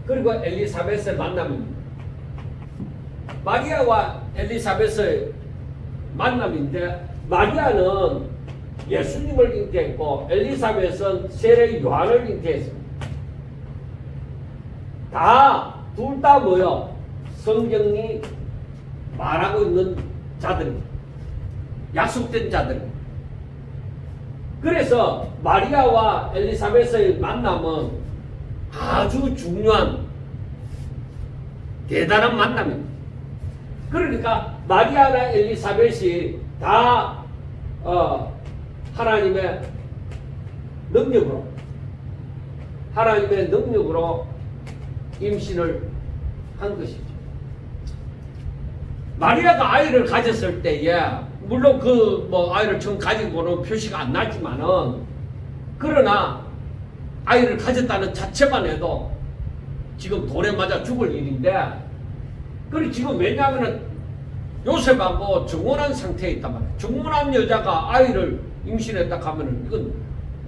S1: 그리고 엘리사벳의 만남입니다. 마리아와 엘리사벳의 만남인데 마리아는 예수님을 잉태했고 엘리사벳은 세례 요한을 잉태했습니다. 둘 다 뭐요? 성경이 말하고 있는 자들입니다. 약속된 자들입니다. 그래서 마리아와 엘리사벳의 만남은 아주 중요한 대단한 만남입니다. 그러니까 마리아나 엘리사벳이 다 하나님의 능력으로 임신을 한 것이죠. 마리아가 아이를 가졌을 때에 물론 아이를 처음 가지고는 표시가 안 나지만은 그러나 아이를 가졌다는 자체만 해도 지금 돌에 맞아 죽을 일인데 그리고 지금 왜냐하면은 요셉하고 정혼한 상태에 있단 말이에요. 정혼한 여자가 아이를 임신했다 하면은 이건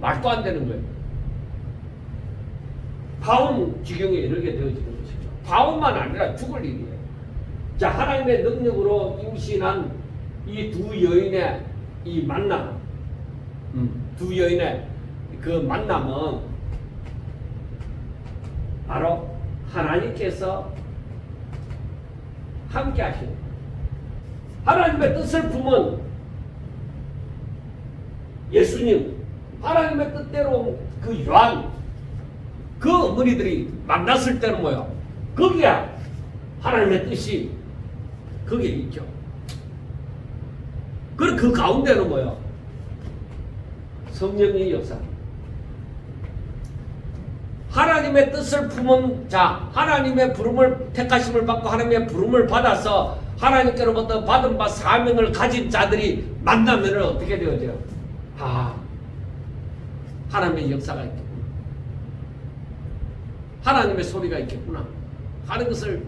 S1: 말도 안 되는 거예요. 파혼 지경에 이르게 되어지는 것이죠. 파혼만 아니라 죽을 일이에요. 자, 하나님의 능력으로 임신한 이 두 여인의 이 만남, 두 여인의 그 만남은 바로 하나님께서 함께 하시는 하나님의 뜻을 품은 예수님, 하나님의 뜻대로 그 요한, 그 어머니들이 만났을 때는 뭐예요? 거기에 하나님의 뜻이 거기에 있죠. 그리고 그 가운데는 뭐예요? 성령의 역사. 하나님의 뜻을 품은 자, 하나님의 부름을 택하심을 받고 하나님의 부름을 받아서 하나님께로부터 받은 바 사명을 가진 자들이 만나면 어떻게 되어져요? 하나님의 역사가 있겠구나. 하나님의 소리가 있겠구나 하는 것을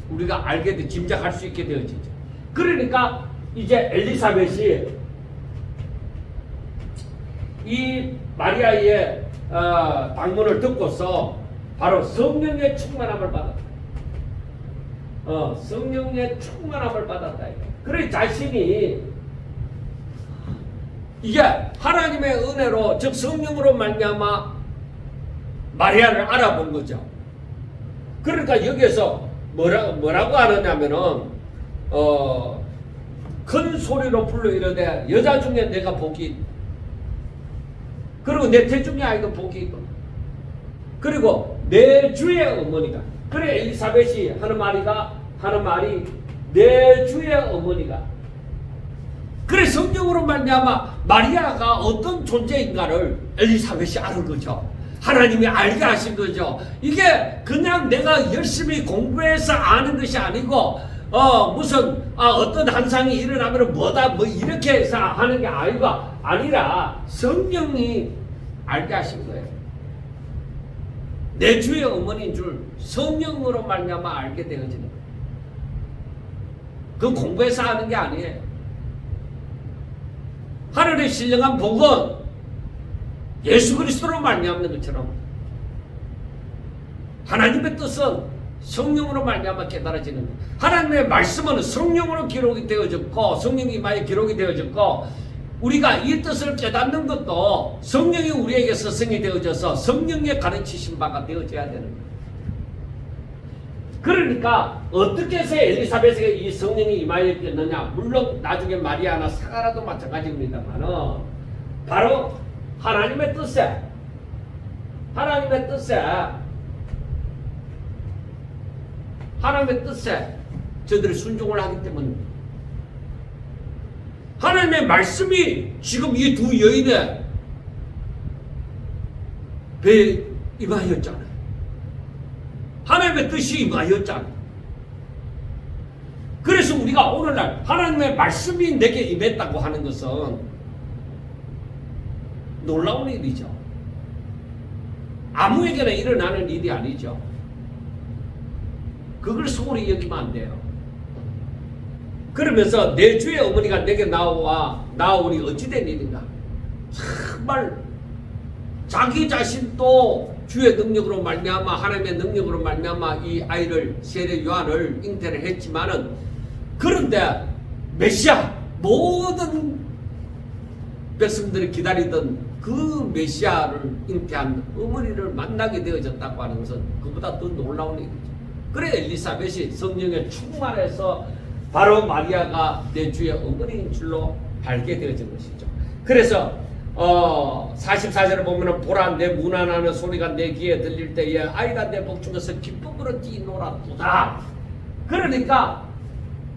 S1: 우리가 알게 돼 짐작할 수 있게 되어지죠. 그러니까 이제 엘리사벳이 이 마리아의 방문을 듣고서 바로 성령의 충만함을 받았다. 성령의 충만함을 받았다. 그래 자신이 이게 하나님의 은혜로 즉 성령으로 말미암아 마리아를 알아본 거죠. 그러니까 여기에서 뭐라고 하느냐면은 큰 소리로 불러 이르되 여자 중에 내가 복이 있다. 그리고 내 태중의 아이도 복이 있고 그리고 내 주의 어머니가 그래 엘리사벳이 하는 말이 내 주의 어머니가 그래 성령으로 말미암아 마리아가 어떤 존재인가를 엘리사벳이 아는 거죠. 하나님이 알게 하신 거죠. 이게 그냥 내가 열심히 공부해서 아는 것이 아니고 어떤 환상이 일어나면 뭐다 이렇게 해서 하는 게 아니라 성령이 알게 하신 거예요. 내 주의 어머니인 줄 성령으로 말미암아 알게 되어지는 거예요. 그 공부해서 하는 게 아니에요. 하늘의 신령한 복은 예수 그리스도로 말미암는 것처럼 하나님의 뜻은 성령으로 말미암아 깨달아지는 거예요. 하나님의 말씀은 성령으로 기록이 되어졌고 성령이 많이 기록이 되어졌고 우리가 이 뜻을 깨닫는 것도 성령이 우리에게 스승이 되어져서 성령의 가르치신 바가 되어져야 되는 거예요. 그러니까 어떻게 해서 엘리사벳에게 이 성령이 임하였겠느냐. 물론 나중에 마리아나 사가라도 마찬가지입니다만은 바로 하나님의 뜻에 저들이 순종을 하기 때문에 하나님의 말씀이 지금 이 두 여인의 배에 임하였잖아요. 하나님의 뜻이 임하였잖아요. 그래서 우리가 오늘날 하나님의 말씀이 내게 임했다고 하는 것은 놀라운 일이죠. 아무에게나 일어나는 일이 아니죠. 그걸 소홀히 여기면 안 돼요. 그러면서 내 주의 어머니가 내게 나오니 어찌된 일인가. 정말 자기 자신도 주의 능력으로 말미암아 하나님의 능력으로 말미암아 이 아이를 세례 요한을 잉태를 했지만은 그런데 메시아 모든 백성들이 기다리던 그 메시아를 잉태한 어머니를 만나게 되어졌다고 하는 것은 그보다 더 놀라운 일이죠. 그래 엘리사벳이 성령에 충만해서 바로 마리아가 내 주의 어머니인 줄로 알게 되어진 것이죠. 그래서 44절에 보면은 보라 내 문안하는 소리가 내 귀에 들릴 때에 아이가 내 복중에서 기쁨으로 뛰노라도다. 그러니까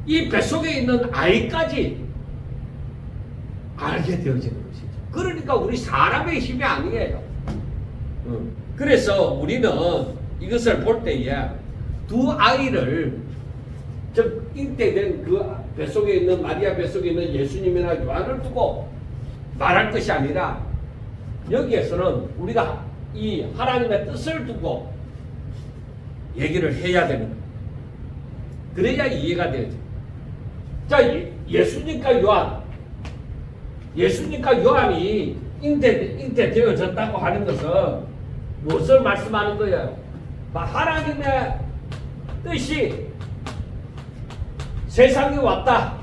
S1: 이 뱃속에 있는 아이까지 알게 되어지는 것이죠. 그러니까 우리 사람의 힘이 아니에요. 그래서 우리는 이것을 볼 때에 두 아이를 즉 잉태된 그 뱃속에 있는 마리아 뱃속에 있는 예수님이나 요한을 두고 말할 것이 아니라 여기에서는 우리가 이 하나님의 뜻을 두고 얘기를 해야 되는 거예요. 그래야 이해가 되죠. 자, 예수님과 요한이 잉태되어졌다고 하는 것은 무엇을 말씀하는 거예요? 하나님의 뜻이 세상에 왔다.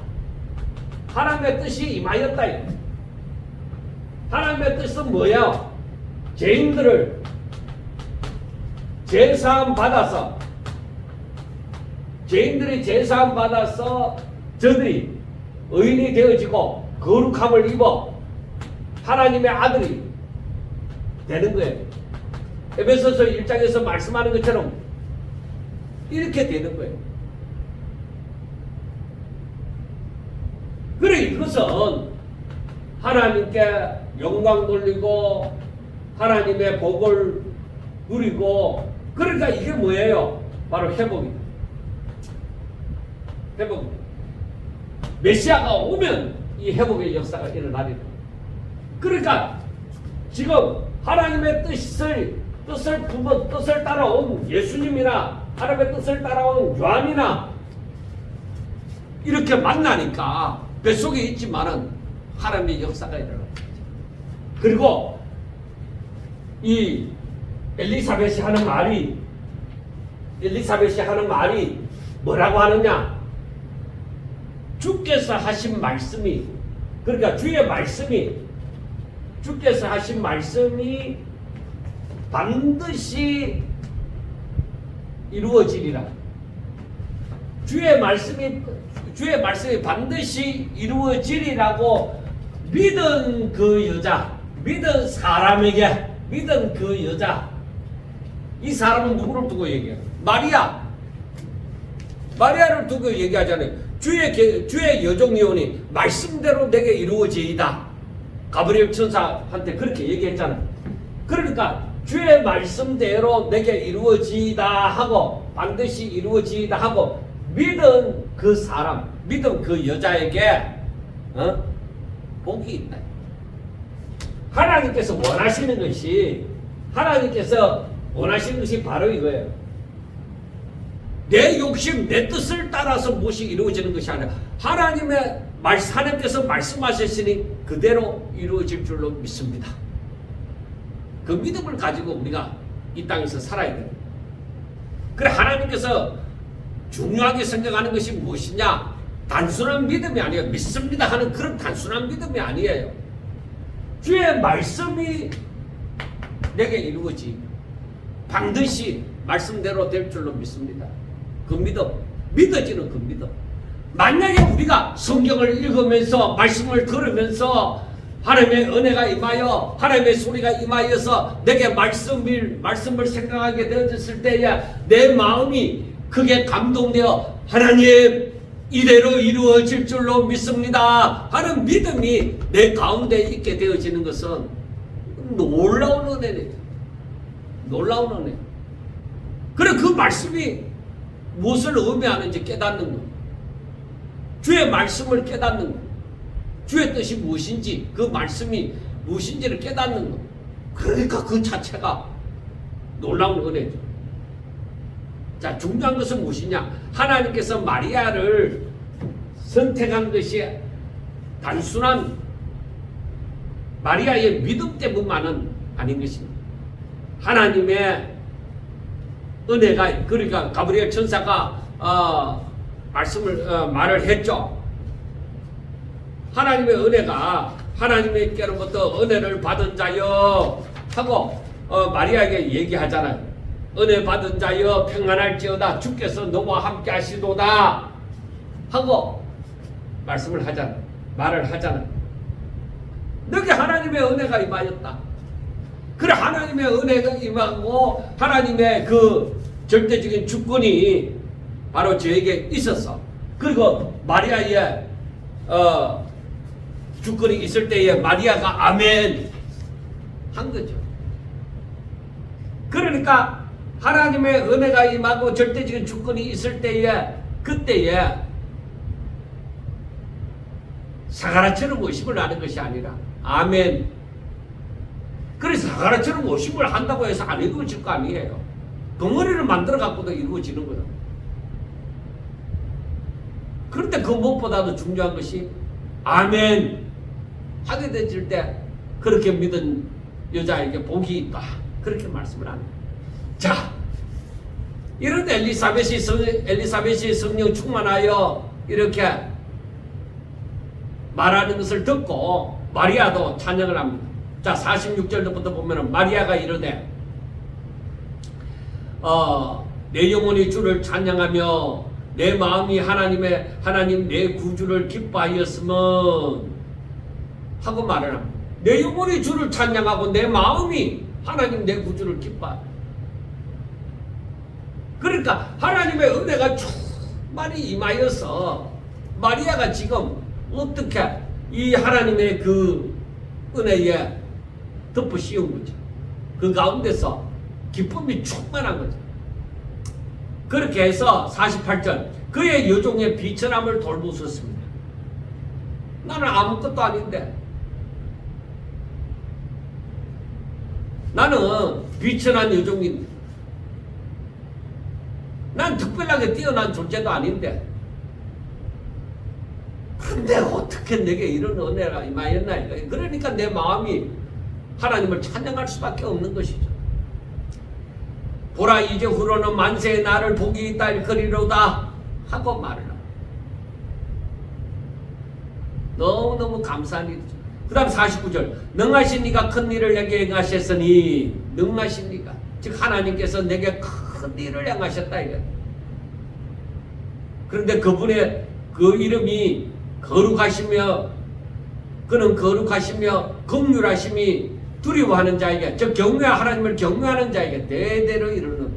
S1: 하나님의 뜻이 임하였다. 하나님의 뜻은 뭐예요? 죄인들을 제사함 받아서 죄인들이 제사함 받아서 저들이 의인이 되어지고 거룩함을 입어 하나님의 아들이 되는 거예요. 에베소서 1장에서 말씀하는 것처럼 이렇게 되는 거예요. 그래 이것은 하나님께 영광 돌리고 하나님의 복을 누리고 그러니까 이게 뭐예요? 바로 회복입니다. 회복입니다. 메시아가 오면 이 회복의 역사가 일어나리라. 그러니까 지금 하나님의 뜻을 따라온 예수님이나 하나님의 뜻을 따라온 요한이나 이렇게 만나니까 뱃속에 있지만은 하나님의 역사가 일어납니다. 그리고 이 엘리사벳이 하는 말이 뭐라고 하느냐? 주께서 하신 말씀이 그러니까 주께서 하신 말씀이 반드시 이루어지리라. 주의 말씀이 반드시 이루어지리라고 믿은 그 여자, 믿은 사람에게 믿은 그 여자, 이 사람은 누구를 두고 얘기해요? 마리아를 두고 얘기하잖아요. 주의 여종이오니 말씀대로 내게 이루어지이다. 가브리엘 천사한테 그렇게 얘기했잖아요. 그러니까 주의 말씀대로 내게 이루어지이다 하고 반드시 이루어지이다 하고 믿은 그 사람, 믿은 그 여자에게 복이 있다. 하나님께서 원하시는 것이 바로 이거예요. 내 욕심, 내 뜻을 따라서 무엇이 이루어지는 것이 아니라 하나님께서 말씀하셨으니 그대로 이루어질 줄로 믿습니다. 그 믿음을 가지고 우리가 이 땅에서 살아야 돼요. 그래 하나님께서 중요하게 생각하는 것이 무엇이냐? 단순한 믿음이 아니에요. 믿습니다 하는 그런 단순한 믿음이 아니에요. 주의 말씀이 내게 이루어지 반드시 말씀대로 될 줄로 믿습니다. 그 믿음, 믿어지는 그 믿음. 만약에 우리가 성경을 읽으면서 말씀을 들으면서 하나님의 은혜가 임하여 하나님의 소리가 임하여서 내게 말씀을 생각하게 되어졌을 때에 내 마음이 크게 감동되어 하나님 이대로 이루어질 줄로 믿습니다 하는 믿음이 내 가운데 있게 되어지는 것은 놀라운 은혜입니다. 놀라운 은혜. 그래 그 말씀이 무엇을 의미하는지 깨닫는 것, 주의 말씀을 깨닫는 것, 주의 뜻이 무엇인지 그 말씀이 무엇인지를 깨닫는 것, 그러니까 그 자체가 놀라운 은혜죠. 자, 중요한 것은 무엇이냐? 하나님께서 마리아를 선택한 것이 단순한 마리아의 믿음 때문만은 아닌 것입니다. 하나님의 은혜가, 그러니까 가브리엘 천사가 말을 했죠. 하나님의 은혜가 하나님께로부터 은혜를 받은 자여 하고 마리아에게 얘기하잖아요. 은혜 받은 자여 평안할지어다 주께서 너와 함께 하시도다 하고 말을 하잖아요. 너게 하나님의 은혜가 임하였다. 그래 하나님의 은혜가 임하고 하나님의 그 절대적인 주권이 바로 저에게 있었어. 그리고 마리아의 주권이 있을 때에 마리아가 아멘 한 거죠. 그러니까 하나님의 은혜가 임하고 절대적인 주권이 있을 때에 그때에 사가라처럼 의심을 하는 것이 아니라 아멘. 그래서 사가라처럼 의심을 한다고 해서 안 이루어질 거 아니에요. 덩어리를 만들어 갖고도 이루어지는 거예요. 그런데 그 무엇보다도 중요한 것이 아멘 하게 되질 때 그렇게 믿은 여자에게 복이 있다. 그렇게 말씀을 합니다. 자, 이런 엘리사벳이 성령 충만하여 이렇게 말하는 것을 듣고 마리아도 찬양을 합니다. 자, 46절부터 보면은 마리아가 이르되 내 영혼이 주를 찬양하며 내 마음이 하나님 내 구주를 기뻐하였으면 하고 말을 합니다. 내 영혼이 주를 찬양하고 내 마음이 하나님 내 구주를 기뻐하여. 그러니까 하나님의 은혜가 충만히 임하여서 마리아가 지금 어떻게 이 하나님의 그 은혜에 덮어 씌운 거죠. 그 가운데서 기쁨이 충만한 거죠. 그렇게 해서 48절 그의 여종의 비천함을 돌보셨습니다. 나는 아무것도 아닌데 나는 비천한 여종인데 난 특별하게 뛰어난 존재도 아닌데 근데 어떻게 내게 이런 은혜가 임하였나. 그러니까 내 마음이 하나님을 찬양할 수밖에 없는 것이죠. 보라 이제 후로는 만세의 나를 복이 있다 일거리로다 하고 말을 합니다. 너무너무 감사한 일이죠. 그 다음 49절 능하신 이가 큰 일을 내게 행하셨으니 능하신 이가 즉 하나님께서 내게 큰 일을 행하셨다 이거예요. 그런데 그분의 그 이름이 거룩하시며 그는 거룩하시며 긍휼하심이 두려워하는 자에게 즉 하나님을 경외하는 자에게 대대로 이르는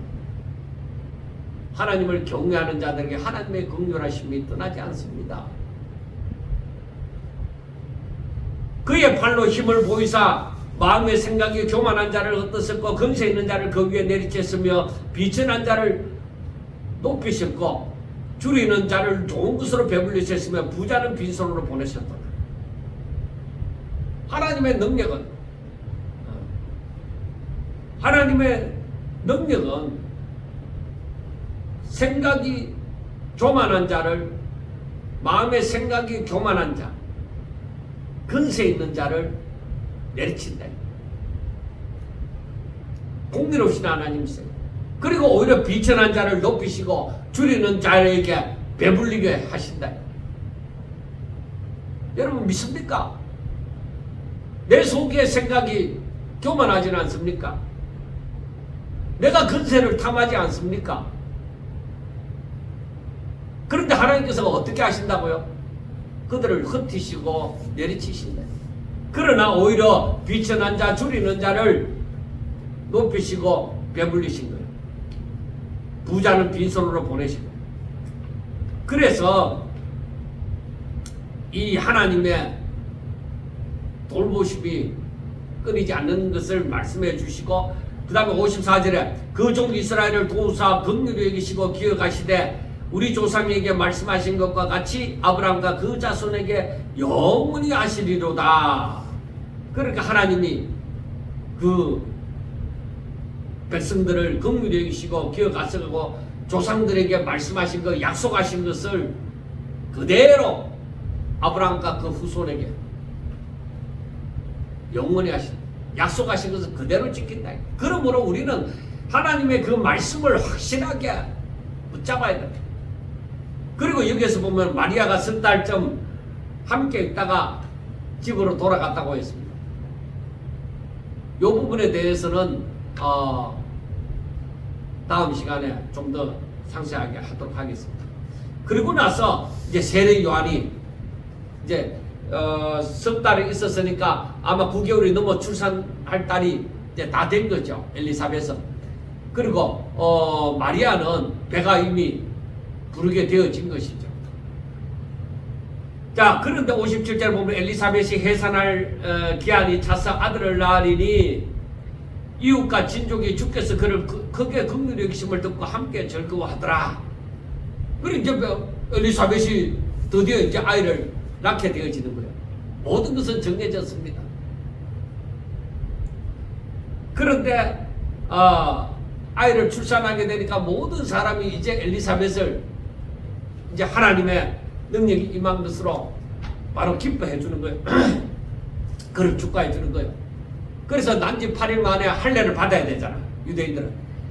S1: 하나님을 경외하는 자들에게 하나님의 긍휼하심이 떠나지 않습니다. 그의 팔로 힘을 보이사 마음의 생각이 교만한 자를 흩어졌고 근세 있는 자를 그 위에 내리쳤으며 비천한 자를 높이셨고 줄이는 자를 좋은 것으로 배불리셨으며 부자는 빈손으로 보내셨다. 하나님의 능력은 생각이 교만한 자를 마음의 생각이 교만한 자 근세 있는 자를 내리친다. 공의롭신 하나님이세요. 그리고 오히려 비천한 자를 높이시고 줄이는 자에게 배불리게 하신다. 여러분 믿습니까? 내 속의 생각이 교만하지는 않습니까? 내가 근세를 탐하지 않습니까? 그런데 하나님께서 어떻게 하신다고요? 그들을 흩으시고 내리치신다. 그러나 오히려 비천한 자 줄이는 자를 높이시고 배불리신 거예요. 부자는 빈손으로 보내시고. 그래서 이 하나님의 돌보심이 끊이지 않는 것을 말씀해 주시고, 그 다음에 54절에 그 종 이스라엘을 도우사 긍휼히 여기시고 기억하시되 우리 조상에게 말씀하신 것과 같이 아브라함과 그 자손에게 영원히 하시리로다. 그러니까 하나님이 그 백성들을 긍휼히 여기시고 기억하시고 조상들에게 말씀하신 것, 약속하신 것을 그대로 아브라함과 그 후손에게 영원히 약속하신 것을 그대로 지킨다. 그러므로 우리는 하나님의 그 말씀을 확실하게 붙잡아야 된다. 그리고 여기에서 보면 마리아가 석 달쯤 함께 있다가 집으로 돌아갔다고 했습니다. 이 부분에 대해서는 다음 시간에 좀 더 상세하게 하도록 하겠습니다. 그리고 나서 이제 세례 요한이 이제 석 달이 있었으니까 아마 9개월이 넘어 출산할 딸이 이제 다 된 거죠. 엘리사벳은. 그리고 마리아는 배가 이미 부르게 되어진 것이죠. 자, 그런데 57절 보면 엘리사벳이 해산할 기한이 차서 아들을 낳으리니 이웃과 친족이 주께서 그를 크게 긍휼히 여기심을 듣고 함께 즐거워하더라. 그리고 이제 엘리사벳이 드디어 이제 아이를 낳게 되어지는 거예요. 모든 것은 정해졌습니다. 그런데 아이를 출산하게 되니까 모든 사람이 이제 엘리사벳을 이제 하나님의 능력이 임한 것으로 바로 기뻐해 주는 거예요. 그를 축하해 주는 거예요. 그래서 난지 8일 만에 할례를 받아야 되잖아, 유대인들은.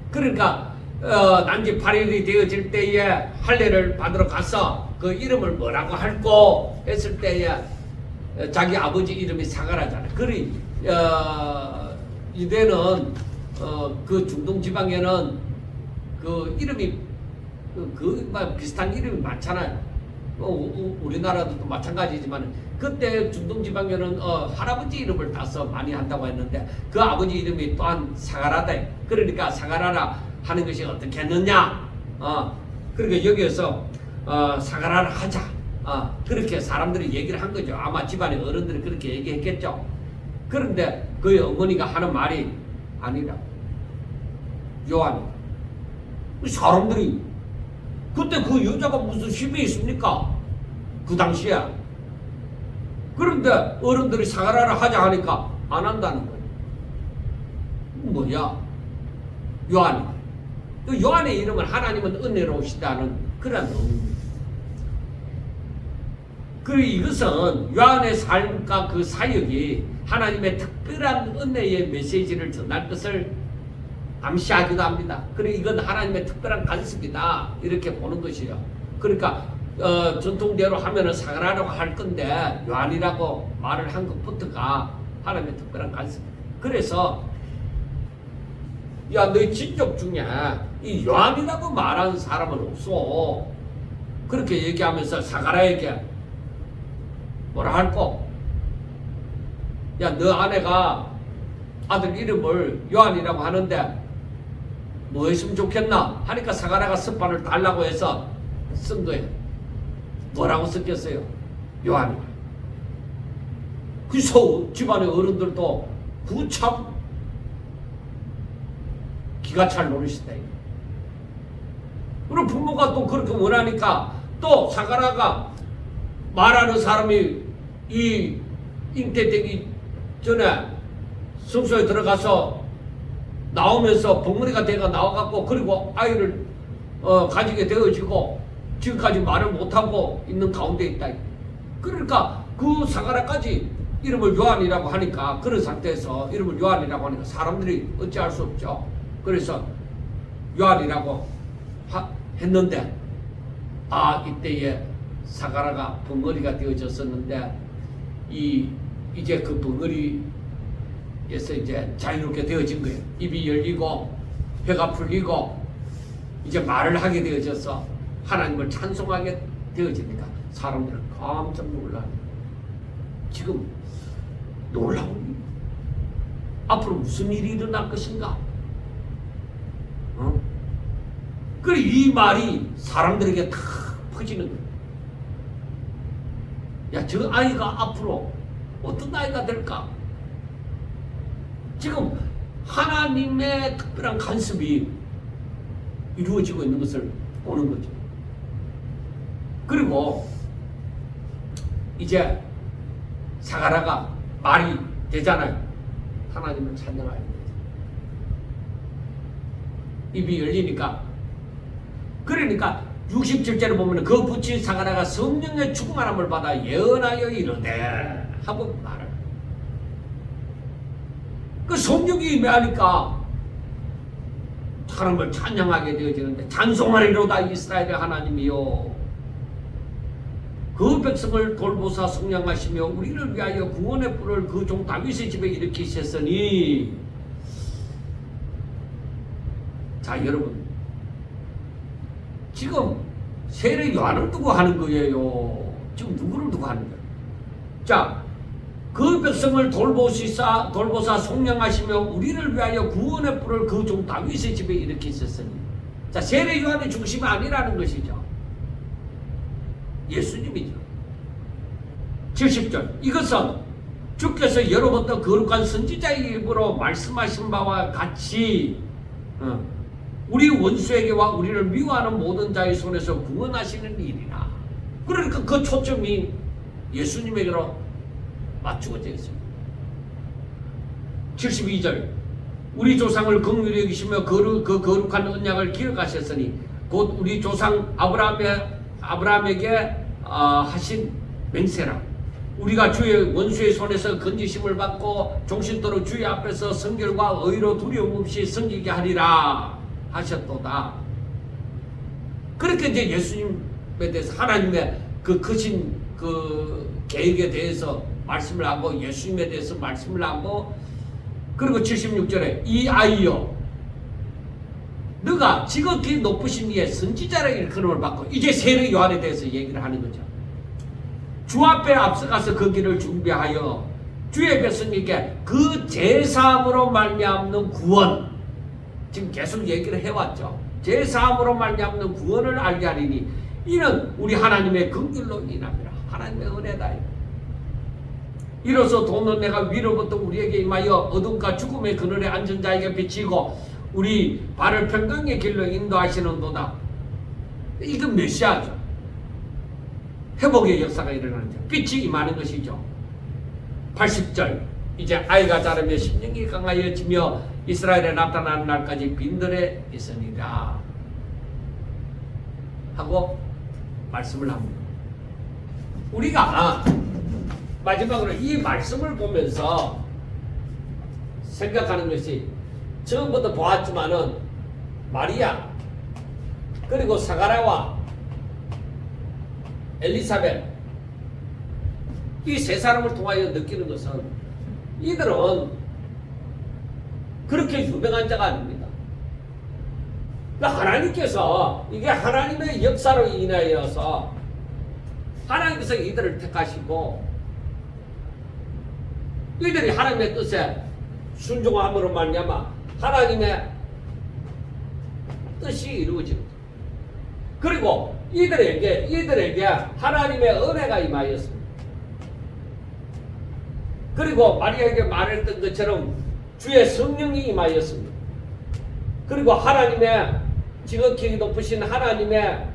S1: 그러니까 난지 8일이 되어질 때에 할례를 받으러 가서 그 이름을 뭐라고 할고 했을 때에 자기 아버지 이름이 사가라잖아. 그리 유대는 그 중동 지방에는 그 이름이 비슷한 이름이 많잖아요. 우리나라도 또 마찬가지지만 그때 중동 지방에는 할아버지 이름을 따서 많이 한다고 했는데 그 아버지 이름이 또한 사가라다. 그러니까 사가라라 하는 것이 어떻게 했느냐? 그러니까 여기에서 사가라를 하자. 그렇게 사람들이 얘기를 한 거죠. 아마 집안의 어른들이 그렇게 얘기했겠죠. 그런데 그의 어머니가 하는 말이 아니라 요한이 사람들이 그때 그 여자가 무슨 힘이 있습니까? 그 당시에. 그런데 어른들이 사가라를 하자 하니까 안 한다는 거예요. 뭐야? 요한이. 그 요한의 이름은 하나님은 은혜로우시다는 그런 의미입니다. 그리고 이것은 요한의 삶과 그 사역이 하나님의 특별한 은혜의 메시지를 전할 것을 암시하기도 합니다. 그리고 이건 하나님의 특별한 간섭이다 이렇게 보는 것이에요. 그러니까 전통대로 하면은 사가라라고 할 건데 요한이라고 말을 한 것부터가 하나님의 특별한 간섭이다. 그래서 야, 너희 친족 중에 이 요한이라고 말하는 사람은 없어. 그렇게 얘기하면서 사가라에게 뭐라 할꼬? 야, 너 아내가 아들 이름을 요한이라고 하는데 뭐 했으면 좋겠나? 하니까 사가라가 스판을 달라고 해서 쓴 거예요. 뭐라고 썼겠어요? 요한이. 그래서 집안의 어른들도 그 참 기가 찰 노릇이다. 그리고 부모가 또 그렇게 원하니까 또 사가라가 말하는 사람이 이 잉태되기 전에 성소에 들어가서 나오면서 벙어리가 돼가 나와갖고 그리고 아이를 가지게 되어지고 지금까지 말을 못하고 있는 가운데 있다. 그러니까 그 사가라까지 이름을 요한이라고 하니까 그런 상태에서 이름을 요한이라고 하니까 사람들이 어찌할 수 없죠. 그래서 요한이라고 했는데 이때에 사가라가 벙어리가 되어졌었는데 이제 그 벙어리에서 이제 자유롭게 되어진 거예요. 입이 열리고 혀가 풀리고 이제 말을 하게 되어져서 하나님을 찬송하게 되어지니까 사람들은 깜짝 놀라요. 지금 놀라운 일. 앞으로 무슨 일이 일어날 것인가? 그래 이 말이 사람들에게 다 퍼지는 거야. 야, 저 아이가 앞으로 어떤 아이가 될까? 지금 하나님의 특별한 간섭이 이루어지고 있는 것을 보는 거죠. 그리고 이제 사가랴가 말이 되잖아요. 하나님을 찬양하는 거죠. 입이 열리니까. 그러니까 67절에 보면 그 붙인 사가랴가 성령의 충만함을 받아 예언하여 이르되 하고 말을. 그 성령이 임하니까 하나님을 찬양하게 되어지는데 찬송하리로다 이스라엘의 하나님이요 그 백성을 돌보사 속량하시며 우리를 위하여 구원의 뿔을 그 종 다윗의 집에 일으키셨으니. 자 여러분, 지금 세례 요한을 두고 하는 거예요. 지금 누구를 두고 하는 거예요? 자, 그 백성을 돌보사 속량하시며 우리를 위하여 구원의 뿔을 그 종 다윗의 집에 일으키셨으니. 자, 세례 요한의 중심이 아니라는 것이죠. 예수님이죠. 70절 이것은 주께서 여러분도 거룩한 선지자의 입으로 말씀하신 바와 같이 우리 원수에게와 우리를 미워하는 모든 자의 손에서 구원하시는 일이라. 그러니까 그 초점이 예수님에게로 맞추어져 있습니다. 72절 우리 조상을 긍휼히 여기시며 그 거룩한 언약을 기억하셨으니 곧 우리 조상 아브라함에게 하신 맹세라. 우리가 주의 원수의 손에서 건지심을 받고 종신토록 주의 앞에서 성결과 의로 두려움 없이 섬기게 하리라 하셨도다. 그렇게 이제 예수님에 대해서 하나님의 그 크신 그 계획에 대해서 말씀을 하고 예수님에 대해서 말씀을 하고, 그리고 76절에 이 아이여 너가 지극히 높으신 이의 선지자라 일컬음을 받고, 이제 세례 요한에 대해서 얘기를 하는 거죠. 주 앞에 앞서가서 그 길을 준비하여 주의 백성에게 그 제사함으로 말미암는 구원, 지금 계속 얘기를 해왔죠. 제사함으로 말미암는 구원을 알게 하리니 이는 우리 하나님의 긍휼로 인함이라. 하나님의 은혜다. 이로써 도는 내가 위로부터 우리에게 임하여 어둠과 죽음의 그늘에 앉은 자에게 비치고 우리 발을 평강의 길로 인도하시는도다. 이건 메시아죠. 회복의 역사가 일어나는 자, 빛이 임하는 것이죠. 80절 이제 아이가 자라며 심령이 강하여지며 이스라엘에 나타나는 날까지 빈들에 있으니라 하고 말씀을 합니다. 우리가 마지막으로 이 말씀을 보면서 생각하는 것이, 처음부터 보았지만은 마리아 그리고 사가랴와 엘리사벳 이 세 사람을 통하여 느끼는 것은 이들은 그렇게 유명한 자가 아닙니다. 그러니까 하나님께서 이게 하나님의 역사로 인하여서 하나님께서 이들을 택하시고 이들이 하나님의 뜻에 순종함으로 말미암아 하나님의 뜻이 이루어집니다. 그리고 이들에게 하나님의 은혜가 임하였습니다. 그리고 마리아에게 말했던 것처럼 주의 성령이 임하였습니다. 그리고 하나님의 지극히 높으신 하나님의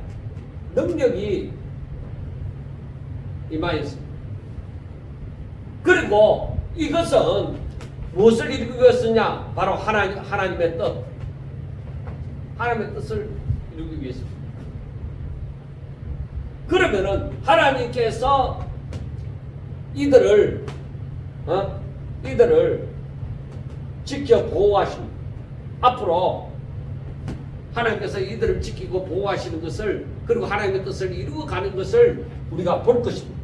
S1: 능력이 임하였습니다. 그리고 이것은 무엇을 이루기 위해서냐? 바로 하나님의 뜻, 하나님의 뜻을 이루기 위해서입니다. 그러면은 하나님께서 이들을 지켜 보호하십니다. 앞으로 하나님께서 이들을 지키고 보호하시는 것을, 그리고 하나님의 뜻을 이루어가는 것을 우리가 볼 것입니다.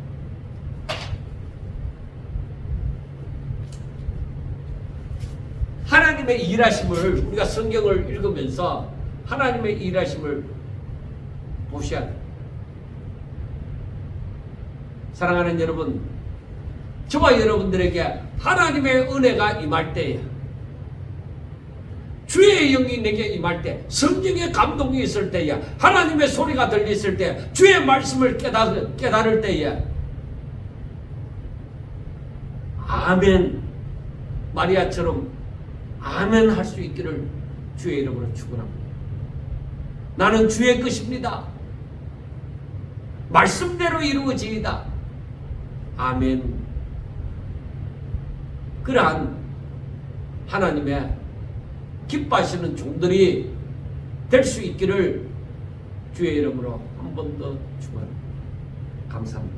S1: 하나님의 일하심을, 우리가 성경을 읽으면서 하나님의 일하심을 보셔야 돼요. 사랑하는 여러분, 저와 여러분들에게 하나님의 은혜가 임할 때에, 주의 영이 내게 임할 때, 성령의 감동이 있을 때에, 하나님의 소리가 들렸을 때, 주의 말씀을 깨달을 때에 아멘, 마리아처럼 아멘 할 수 있기를 주의 이름으로 축원합니다. 나는 주의 것입니다. 말씀대로 이루어지이다. 아멘. 그러한 하나님의 기뻐하시는 종들이 될 수 있기를 주의 이름으로 한 번 더 축원합니다. 감사합니다.